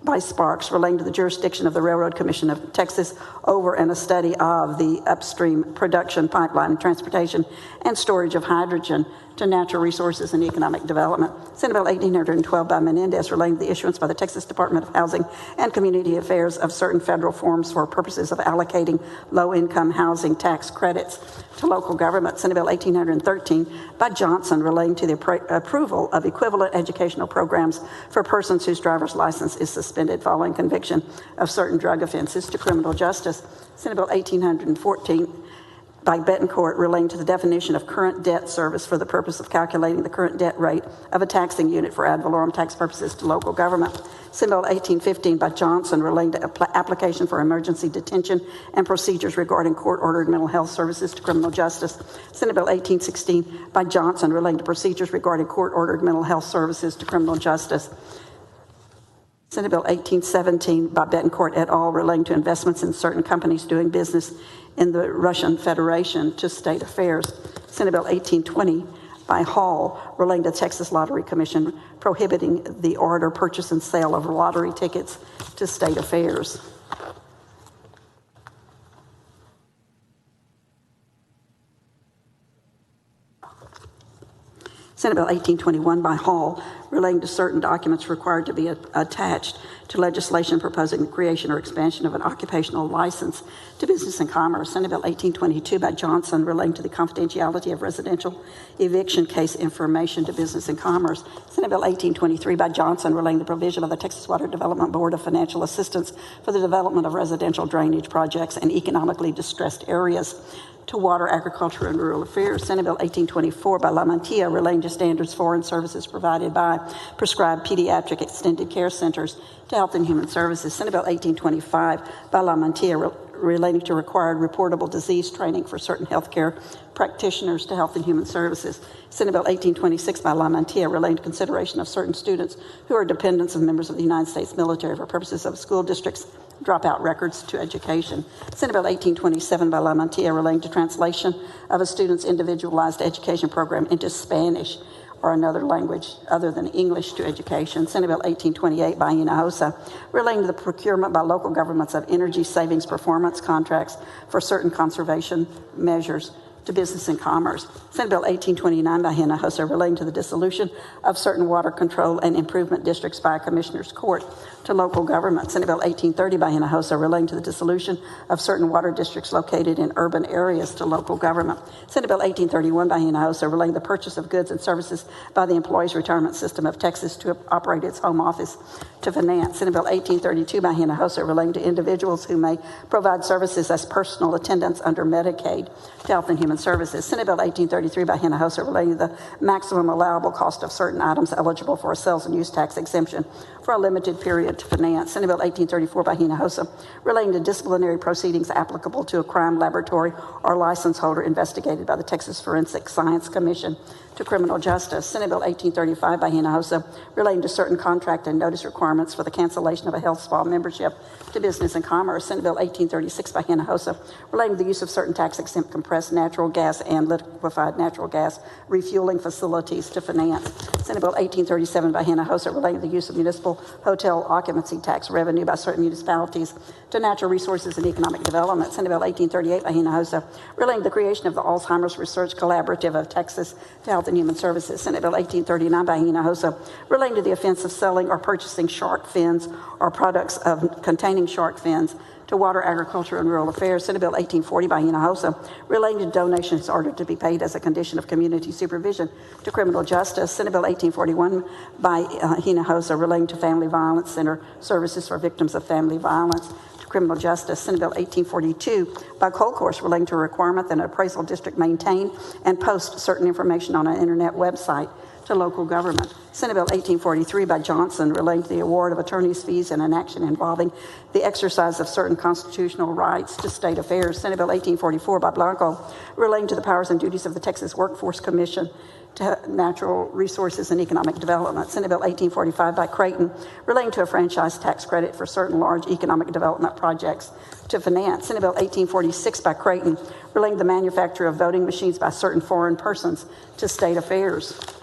by Sparks relating to the jurisdiction of the Railroad Commission of Texas over and a study of the upstream production, pipeline, transportation, and storage of hydrogen to natural resources and economic development. Senate Bill 1812 by Menendez relating to the issuance by the Texas Department of Housing and Community Affairs of certain federal forms for purposes of allocating low-income housing tax credits to local government. Senate Bill 1813 by Johnson relating to the approval of equivalent educational programs for persons whose driver's license is suspended following conviction of certain drug offenses to criminal justice. Senate Bill 1814 by Betancourt relating to the definition of current debt service for the purpose of calculating the current debt rate of a taxing unit for ad valorem tax purposes to local government. Senate Bill 1815 by Johnson relating to application for emergency detention and procedures regarding court-ordered mental health services to criminal justice. Senate Bill 1816 by Johnson relating to procedures regarding court-ordered mental health services to criminal justice. Senate Bill 1817 by Betancourt et al. Relating to investments in certain companies doing business in the Russian Federation to state affairs. Senate Bill 1820 by Hall relating to the Texas Lottery Commission prohibiting the order, purchase, and sale of lottery tickets to state affairs. Senate Bill 1821 by Hall relating to certain documents required to be attached to legislation proposing the creation or expansion of an occupational license to business and commerce. Senate Bill 1822 by Johnson relating to the confidentiality of residential eviction case information to business and commerce. Senate Bill 1823 by Johnson relating to the provision of the Texas Water Development Board of financial assistance for the development of residential drainage projects in economically distressed areas to Water, Agriculture, and Rural Affairs. Senate Bill 1824 by La Mantilla relating to standards for and services provided by prescribed pediatric extended care centers to Health and Human Services. Senate Bill 1825 by La Mantilla relating to required reportable disease training for certain healthcare practitioners to Health and Human Services. Senate Bill 1826 by La Mantilla relating to consideration of certain students who are dependents of members of the United States military for purposes of school districts dropout records to education. Senate Bill 1827 by La Mantilla relating to translation of a student's individualized education program into Spanish or another language other than English to education. Senate Bill 1828 by Hinojosa relating to the procurement by local governments of energy savings performance contracts for certain conservation measures to business and commerce. Senate Bill 1829 by Hinojosa relating to the dissolution of certain water control and improvement districts by a commissioner's court to local government. Senate Bill 1830 by Hinojosa relating to the dissolution of certain water districts located in urban areas to local government. Senate Bill 1831 by Hinojosa relating to the purchase of goods and services by the Employees Retirement System of Texas to operate its home office to finance. Senate Bill 1832 by Hinojosa relating to individuals who may provide services as personal attendants under Medicaid to Health and Human Services. Senate Bill 1833 by Hinojosa relating to the maximum allowable cost of certain items eligible for a sales and use tax exemption for a limited period to finance. Senate Bill 1834 by Hinojosa relating to disciplinary proceedings applicable to a crime laboratory or license holder investigated by the Texas Forensic Science Commission to criminal justice. Senate Bill 1835 by Hinojosa relating to certain contract and notice requirements for the cancellation of a health spa membership to business and commerce. Senate Bill 1836 by Hinojosa relating to the use of certain tax-exempt compressed natural gas and liquefied natural gas refueling facilities to finance. Senate Bill 1837 by Hinojosa relating to the use of municipal hotel occupancy tax revenue by certain municipalities to natural resources and economic development. Senate Bill 1838 by Hinojosa relating to the creation of the Alzheimer's Research Collaborative of Texas to Health and Human Services. Senate Bill 1839 by Hinojosa relating to the offense of selling or purchasing shark fins or products containing shark fins to Water, Agriculture, and Rural Affairs. Senate Bill 1840 by Hinojosa relating to donations ordered to be paid as a condition of community supervision to criminal justice. Senate Bill 1841 by Hinojosa relating to Family Violence Center services for victims of family violence to criminal justice. Senate Bill 1842 by Colcourse relating to a requirement that an appraisal district maintain and post certain information on an internet website to local government. Senate Bill 1843 by Johnson relating to the award of attorney's fees in an action involving the exercise of certain constitutional rights to state affairs. Senate Bill 1844 by Blanco relating to the powers and duties of the Texas Workforce Commission to natural resources and economic development. Senate Bill 1845 by Creighton relating to a franchise tax credit for certain large economic development projects to finance. Senate Bill 1846 by Creighton relating to the manufacture of voting machines by certain foreign persons to state affairs.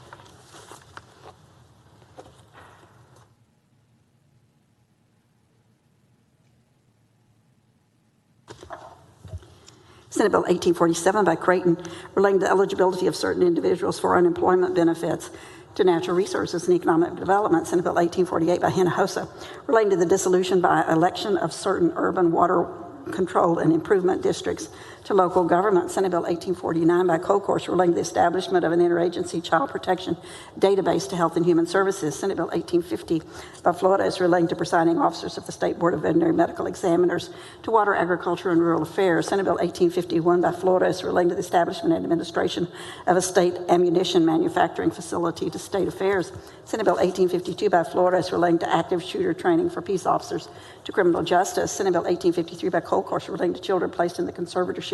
Senate Bill 1847 by Creighton relating to the eligibility of certain individuals for unemployment benefits to natural resources and economic development. Senate Bill 1848 by Hinojosa relating to the dissolution by election of certain urban water control and improvement districts to local government. Senate Bill 1849 by Colcourse relating to the establishment of an interagency child protection database to Health and Human Services. Senate Bill 1850 by Flores relating to presiding officers of the State Board of Veterinary Medical Examiners to Water, Agriculture, and Rural Affairs. Senate Bill 1851 by Flores relating to the establishment and administration of a state ammunition manufacturing facility to state affairs. Senate Bill 1852 by Flores relating to active shooter training for peace officers to criminal justice. Senate Bill 1853 by Colcourse relating to children placed in the conservatorship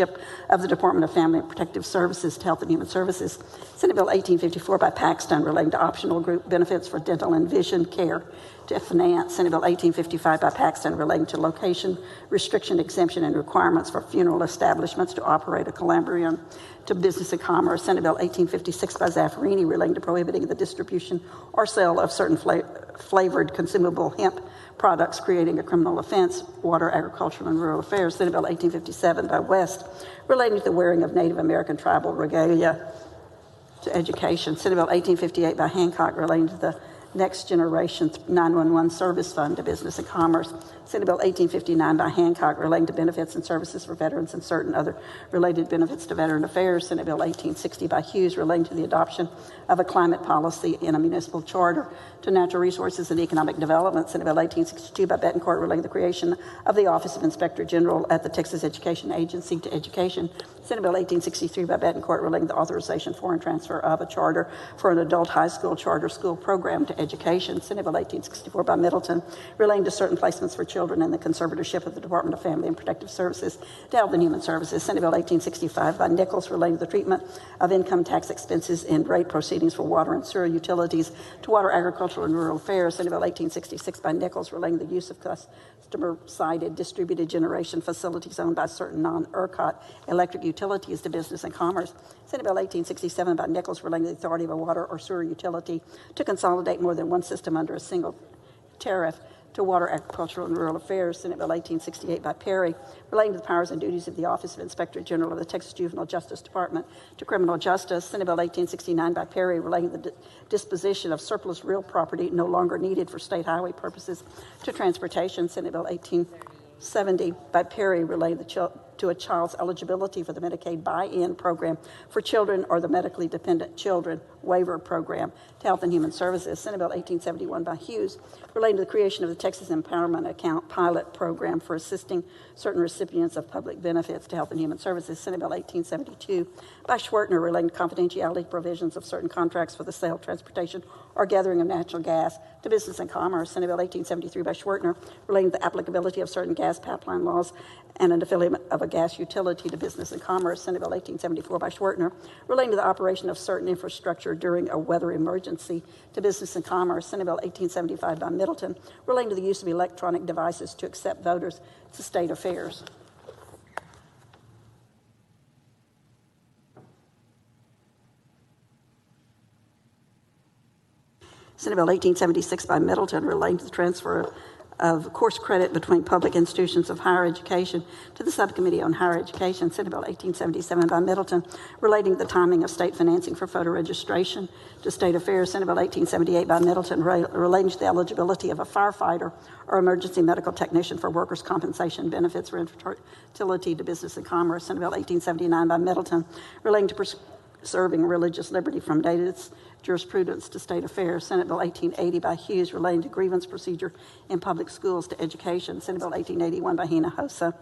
of the Department of Family and Protective Services to Health and Human Services. Senate Bill 1854 by Paxton relating to optional group benefits for dental and vision care to finance. Senate Bill 1855 by Paxton relating to location, restriction, exemption, and requirements for funeral establishments to operate a columbarium to business and commerce. Senate Bill 1856 by Zaffarini relating to prohibiting the distribution or sale of certain flavored consumable hemp products creating a criminal offense, Water, Agriculture, and Rural Affairs. Senate Bill 1857 by West relating to the wearing of Native American tribal regalia to education. Senate Bill 1858 by Hancock relating to the Next Generation 911 Service Fund to Business and Commerce. Senate Bill 1859 by Hancock relating to benefits and services for veterans and certain other related benefits to Veteran Affairs. Senate Bill 1860 by Hughes relating to the adoption of a climate policy in a municipal charter. To Natural Resources and Economic Development. Senate Bill 1862 by Betancourt relating to the creation of the Office of Inspector General at the Texas Education Agency to Education. Senate Bill 1863 by Betancourt relating to the authorization for and transfer of a charter for an adult high school charter school program to education. Senate Bill 1864 by Middleton relating to certain placements for children in the conservatorship of the Department of Family and Protective Services to Health and Human Services. Senate Bill 1865 by Nichols relating to the treatment of income tax expenses in rate proceedings for water and sewer utilities to Water, Agricultural, and Rural Affairs. Senate Bill 1866 by Nichols relating to the use of customer-sided distributed generation facilities owned by certain non-ERCOT electric utilities to Business and Commerce. Senate Bill 1867 by Nichols relating to the authority of a water or sewer utility to consolidate more than one system under a single tariff to Water, Agricultural, and Rural Affairs. Senate Bill 1868 by Perry relating to the powers and duties of the Office of Inspector General of the Texas Juvenile Justice Department to Criminal Justice. Senate Bill 1869 by Perry relating to the disposition of surplus real property no longer needed for state highway purposes to transportation. Senate Bill 1870 by Perry relating to a child's eligibility for the Medicaid buy-in program for children or the medically dependent children waiver program to Health and Human Services. Senate Bill 1871 by Hughes relating to the creation of the Texas Empowerment Account pilot program for assisting certain recipients of public benefits to Health and Human Services. Senate Bill 1872 by Schwertner relating to confidentiality provisions of certain contracts for the sale, transportation, or gathering of natural gas to Business and Commerce. Senate Bill 1873 by Schwertner relating to the applicability of certain gas pipeline laws and an affiliate of a gas utility to Business and Commerce. Senate Bill 1874 by Schwertner relating to the operation of certain infrastructure during a weather emergency to Business and Commerce. Senate Bill 1875 by Middleton relating to the use of electronic devices to accept voters to state affairs. Senate Bill 1876 by Middleton relating to the transfer of course credit between public institutions of higher education to the Subcommittee on Higher Education. Senate Bill 1877 by Middleton relating to the timing of state financing for voter registration to state affairs. Senate Bill 1878 by Middleton relating to the eligibility of a firefighter or emergency medical technician for workers' compensation benefits for infertility to Business and Commerce. Senate Bill 1879 by Middleton relating to preserving religious liberty from dated jurisprudence to state affairs. Senate Bill 1880 by Hughes relating to grievance procedure in public schools to education. Senate Bill 1881 by Hinojosa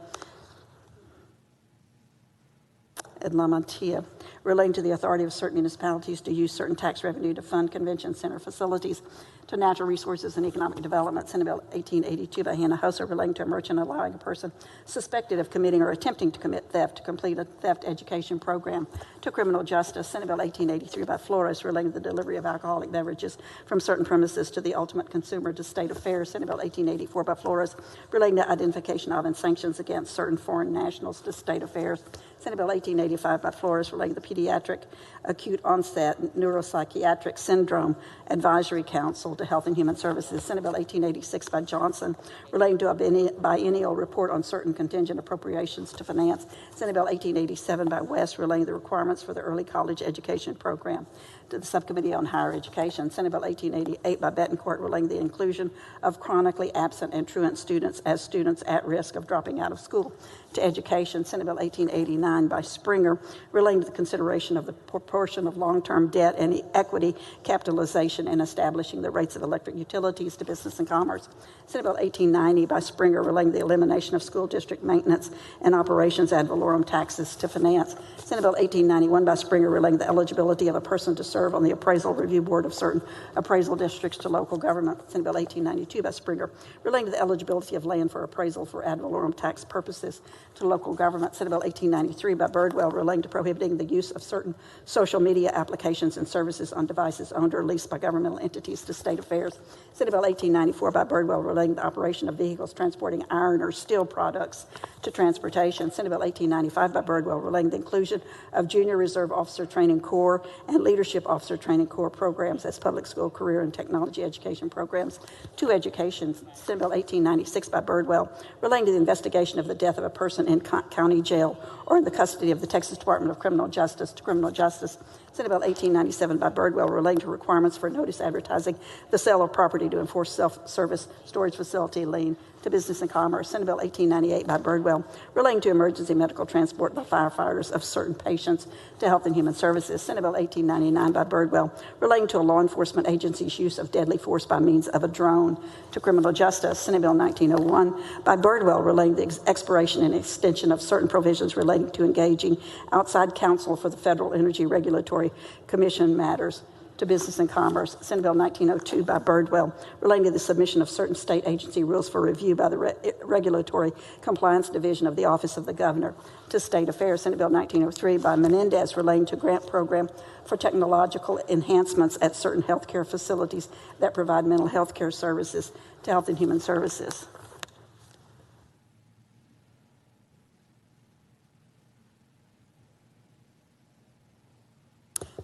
and Lamantia relating to the authority of certain municipalities to use certain tax revenue to fund convention center facilities to Natural Resources and Economic Development. Senate Bill 1882 by Hinojosa relating to a merchant allowing a person suspected of committing or attempting to commit theft to complete a theft education program to Criminal Justice. Senate Bill 1883 by Flores relating to the delivery of alcoholic beverages from certain premises to the ultimate consumer to state affairs. Senate Bill 1884 by Flores relating to identification of and sanctions against certain foreign nationals to state affairs. Senate Bill 1885 by Flores relating to the Pediatric Acute Onset Neuropsychiatric Syndrome Advisory Council to Health and Human Services. Senate Bill 1886 by Johnson relating to a biennial report on certain contingent appropriations to finance. Senate Bill 1887 by West relating to the requirements for the early college education program to the Subcommittee on Higher Education. Senate Bill 1888 by Betancourt relating to the inclusion of chronically absent and truant students as students at risk of dropping out of school to education. Senate Bill 1889 by Springer relating to the consideration of the proportion of long-term debt and equity capitalization in establishing the rates of electric utilities to Business and Commerce. Senate Bill 1890 by Springer relating to the elimination of school district maintenance and operations ad valorem taxes to finance. Senate Bill 1891 by Springer relating to the eligibility of a person to serve on the appraisal review board of certain appraisal districts to local government. Senate Bill 1892 by Springer relating to the eligibility of land for appraisal for ad valorem tax purposes to local government. Senate Bill 1893 by Birdwell relating to prohibiting the use of certain social media applications and services on devices owned or leased by governmental entities to state affairs. Senate Bill 1894 by Birdwell relating to the operation of vehicles transporting iron or steel products to transportation. Senate Bill 1895 by Birdwell relating to the inclusion of Junior Reserve Officer Training Corps and Leadership Officer Training Corps programs as public school career and technology education programs to education. Senate Bill 1896 by Birdwell, relating to the investigation of the death of a person in county jail or in the custody of the Texas Department of Criminal Justice to criminal justice. Senate Bill 1897 by Birdwell, relating to requirements for notice advertising the sale of property to enforce self-service storage facility lien to business and commerce. Senate Bill 1898 by Birdwell, relating to emergency medical transport by firefighters of certain patients to Health and Human Services. Senate Bill 1899 by Birdwell, relating to a law enforcement agency's use of deadly force by means of a drone to criminal justice. Senate Bill 1901 by Birdwell, relating to the expiration and extension of certain provisions relating to engaging outside counsel for the Federal Energy Regulatory Commission matters to business and commerce. Senate Bill 1902 by Birdwell, relating to the submission of certain state agency rules for review by the Regulatory Compliance Division of the Office of the Governor to State Affairs. Senate Bill 1903 by Menendez, relating to grant program for technological enhancements at certain healthcare facilities that provide mental health care services to Health and Human Services.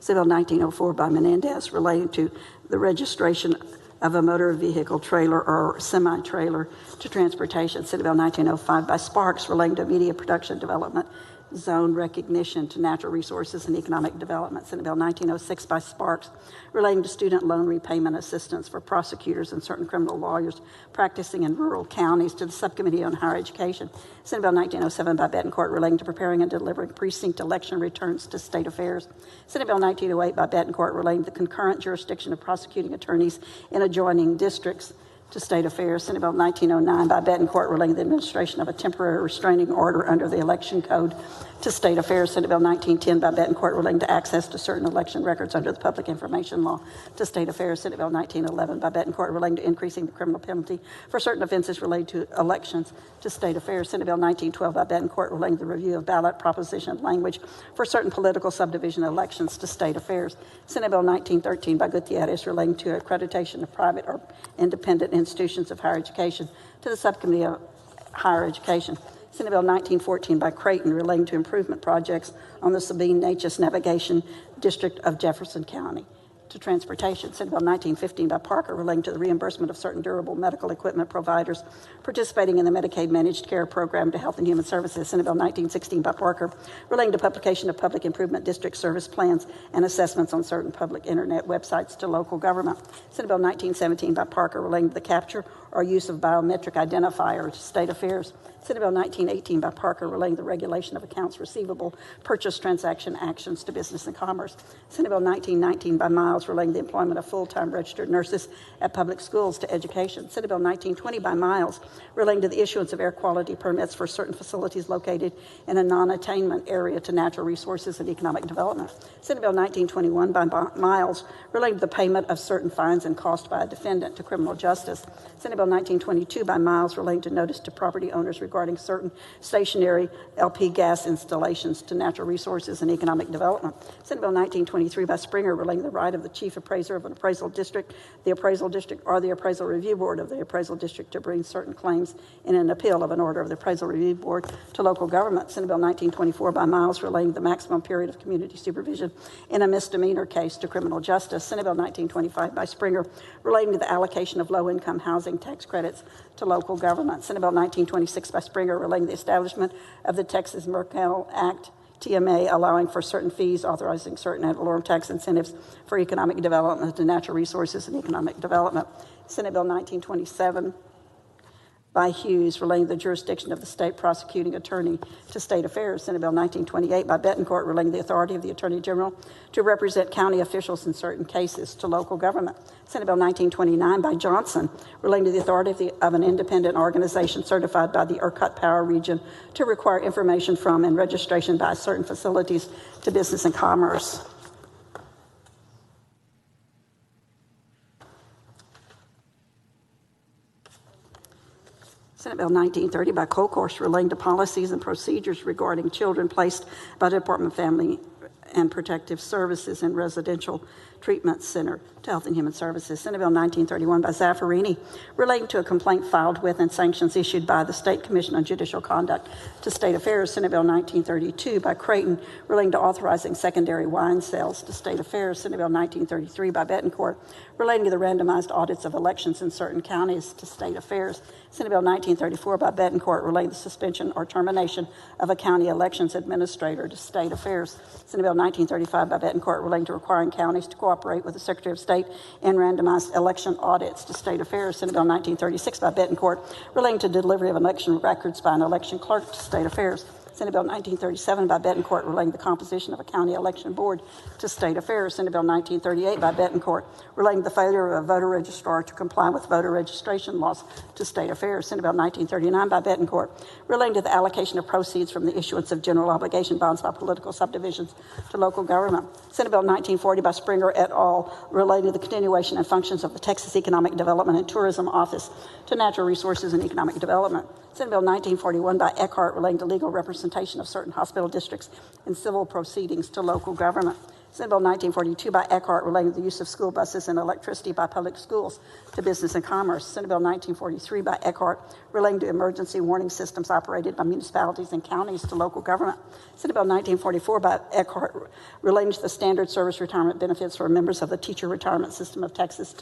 Senate Bill 1904 by Menendez, relating to the registration of a motor vehicle trailer or semi-trailer to transportation. Senate Bill 1905 by Sparks, relating to media production development zone recognition to natural resources and economic development. Senate Bill 1906 by Sparks, relating to student loan repayment assistance for prosecutors and certain criminal lawyers practicing in rural counties to the Subcommittee on Higher Education. Senate Bill 1907 by Betancourt, relating to preparing and delivering precinct election returns to state affairs. Senate Bill 1908 by Betancourt, relating to the concurrent jurisdiction of prosecuting attorneys in adjoining districts to state affairs. Senate Bill 1909 by Betancourt, relating to the administration of a temporary restraining order under the Election Code to state affairs. Senate Bill 1910 by Betancourt, relating to access to certain election records under the Public Information Law to state affairs. Senate Bill 1911 by Betancourt, relating to increasing the criminal penalty for certain offenses related to elections to state affairs. Senate Bill 1912 by Betancourt, relating to the review of ballot proposition language for certain political subdivision elections to state affairs. Senate Bill 1913 by Gutierrez, relating to accreditation of private or independent institutions of higher education to the Subcommittee of Higher Education. Senate Bill 1914 by Creighton, relating to improvement projects on the Sabine-Neches Navigation District of Jefferson County to transportation. Senate Bill 1915 by Parker, relating to the reimbursement of certain durable medical equipment providers participating in the Medicaid Managed Care Program to Health and Human Services. Senate Bill 1916 by Parker, relating to publication of public improvement district service plans and assessments on certain public internet websites to local government. Senate Bill 1917 by Parker, relating to the capture or use of biometric identifier to state affairs. Senate Bill 1918 by Parker, relating to the regulation of accounts receivable purchase transaction actions to business and commerce. Senate Bill 1919 by Miles, relating to the employment of full-time registered nurses at public schools to education. Senate Bill 1920 by Miles, relating to the issuance of air quality permits for certain facilities located in a non-attainment area to natural resources and economic development. Senate Bill 1921 by Miles, relating to the payment of certain fines and costs by a defendant to criminal justice. Senate Bill 1922 by Miles, relating to notice to property owners regarding certain stationary LP gas installations to natural resources and economic development. Senate Bill 1923 by Springer, relating to the right of the chief appraiser of an appraisal district, the appraisal district, or the appraisal review board of the appraisal district to bring certain claims in an appeal of an order of the appraisal review board to local government. Senate Bill 1924 by Miles, relating to the maximum period of community supervision in a misdemeanor case to criminal justice. Senate Bill 1925 by Springer, relating to the allocation of low-income housing tax credits to local government. Senate Bill 1926 by Springer, relating to the establishment of the Texas Mercantile Act, TMA, allowing for certain fees, authorizing certain ad valorem tax incentives for economic development to natural resources and economic development. Senate Bill 1927 by Hughes, relating to the jurisdiction of the state prosecuting attorney to state affairs. Senate Bill 1928 by Betancourt, relating to the authority of the Attorney General to represent county officials in certain cases to local government. Senate Bill 1929 by Johnson, relating to the authority of an independent organization certified by the ERCOT Power Region to require information from and registration by certain facilities to business and commerce. Senate Bill 1930 by Colcourse, relating to policies and procedures regarding children placed by the Department of Family and Protective Services and Residential Treatment Center to Health and Human Services. Senate Bill 1931 by Zaffarini, relating to a complaint filed with and sanctions issued by the State Commission on Judicial Conduct to State Affairs. Senate Bill 1932 by Creighton, relating to authorizing secondary wine sales to State Affairs. Senate Bill 1933 by Bettencourt, relating to the randomized audits of elections in certain counties to State Affairs. Senate Bill 1934 by Bettencourt, relating to suspension or termination of a county elections administrator to State Affairs. Senate Bill 1935 by Bettencourt, relating to requiring counties to cooperate with the Secretary of State in randomized election audits to State Affairs. Senate Bill 1936 by Bettencourt, relating to delivery of election records by an election clerk to State Affairs. Senate Bill 1937 by Bettencourt, relating to the composition of a county election board to State Affairs. Senate Bill 1938 by Bettencourt, relating to the failure of a voter registrar to comply with voter registration laws to State Affairs. Senate Bill 1939 by Bettencourt, relating to the allocation of proceeds from the issuance of general obligation bonds by political subdivisions to local government. Senate Bill 1940 by Springer et al., relating to the continuation and functions of the Texas Economic Development and Tourism Office to natural resources and economic development. Senate Bill 1941 by Eckhart, relating to legal representation of certain hospital districts in civil proceedings to local government. Senate Bill 1942 by Eckhart, relating to the use of school buses and electricity by public schools to business and commerce. Senate Bill 1943 by Eckhart, relating to emergency warning systems operated by municipalities and counties to local government. Senate Bill 1944 by Eckhart, relating to the standard service retirement benefits for members of the teacher retirement system of Texas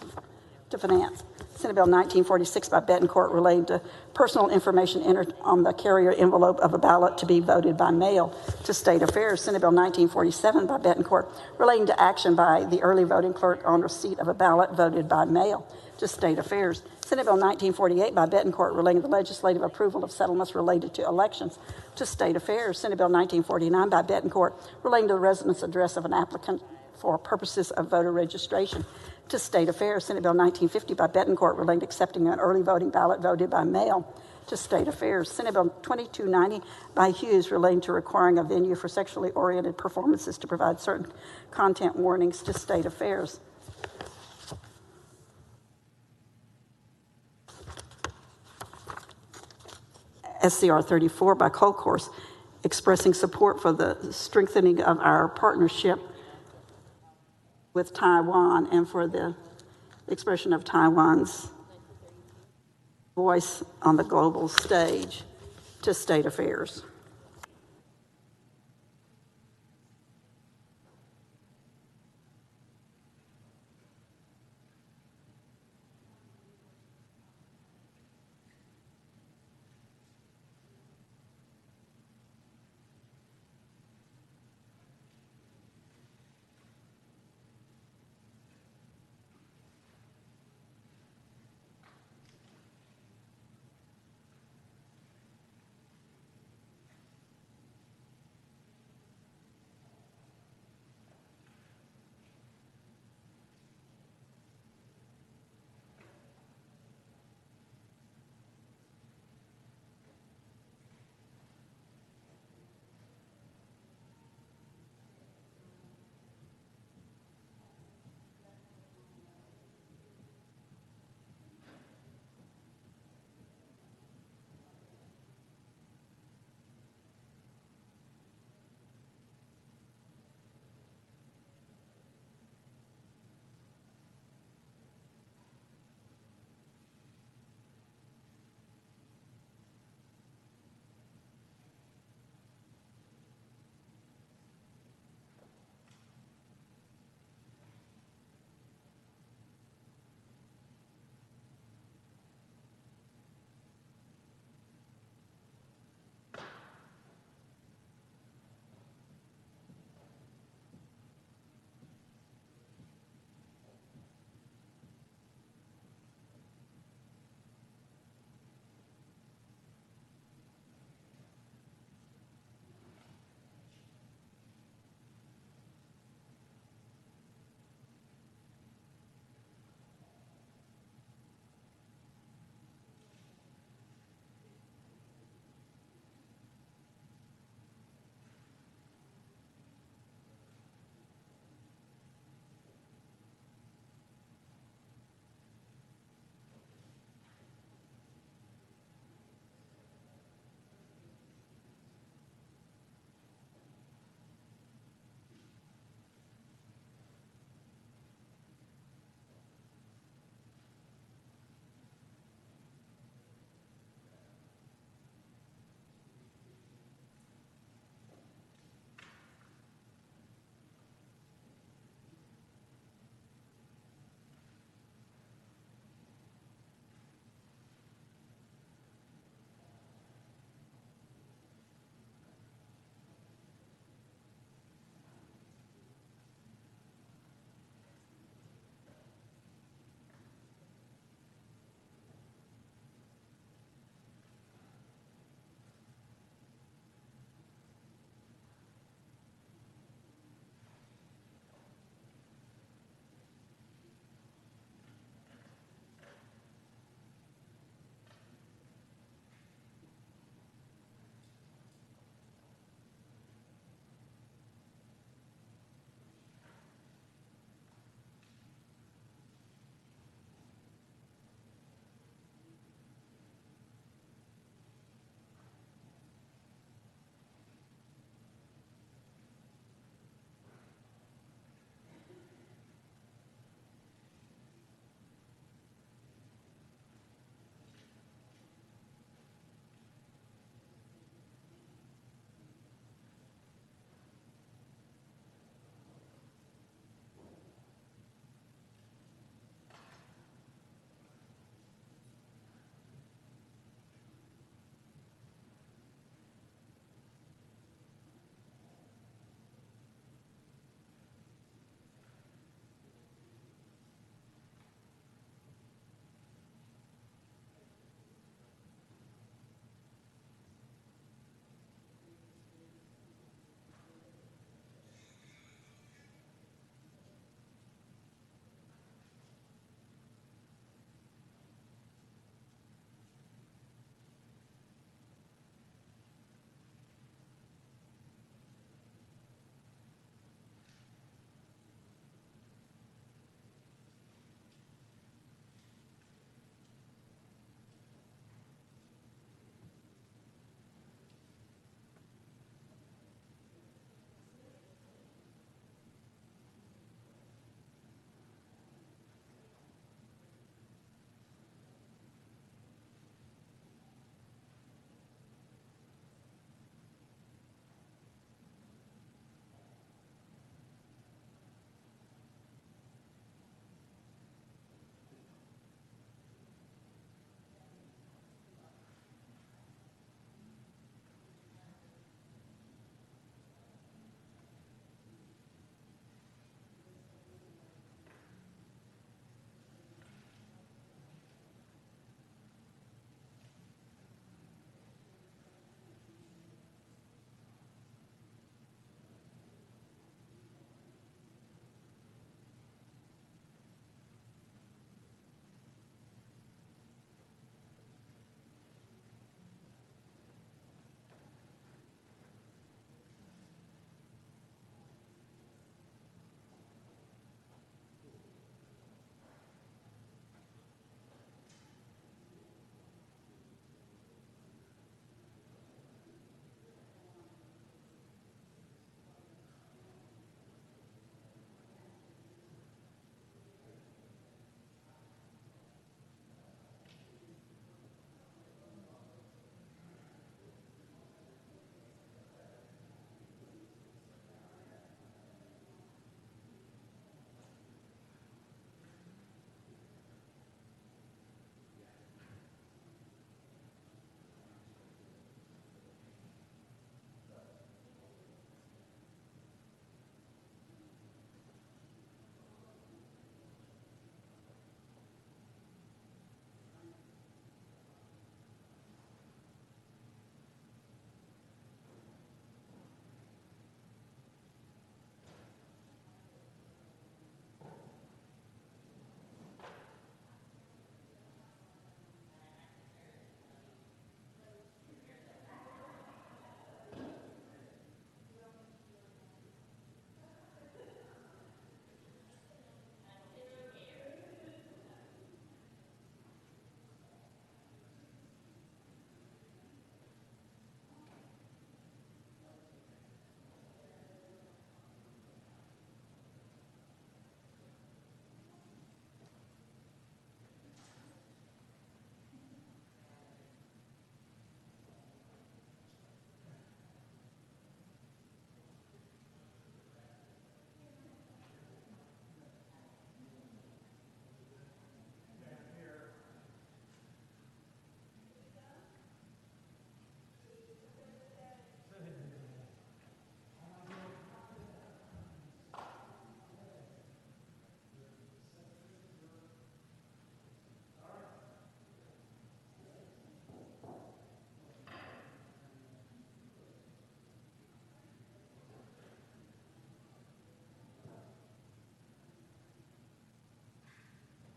to finance. Senate Bill 1946 by Bettencourt, relating to personal information entered on the carrier envelope of a ballot to be voted by mail to State Affairs. Senate Bill 1947 by Bettencourt, relating to action by the early voting clerk on receipt of a ballot voted by mail to State Affairs. Senate Bill 1948 by Bettencourt, relating to the legislative approval of settlements related to elections to State Affairs. Senate Bill 1949 by Bettencourt, relating to the residence address of an applicant for purposes of voter registration to State Affairs. Senate Bill 1950 by Bettencourt, relating to accepting an early voting ballot voted by mail to State Affairs. Senate Bill 2290 by Hughes, relating to requiring a venue for sexually oriented performances to provide certain content warnings to State Affairs. SCR 34 by Colcourse, expressing support for the strengthening of our partnership with Taiwan and for the expression of Taiwan's voice on the global stage to State Affairs.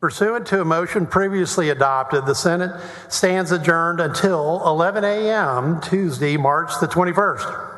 Pursuant to a motion previously adopted, the Senate stands adjourned until 11 a.m. Tuesday, March the 21st.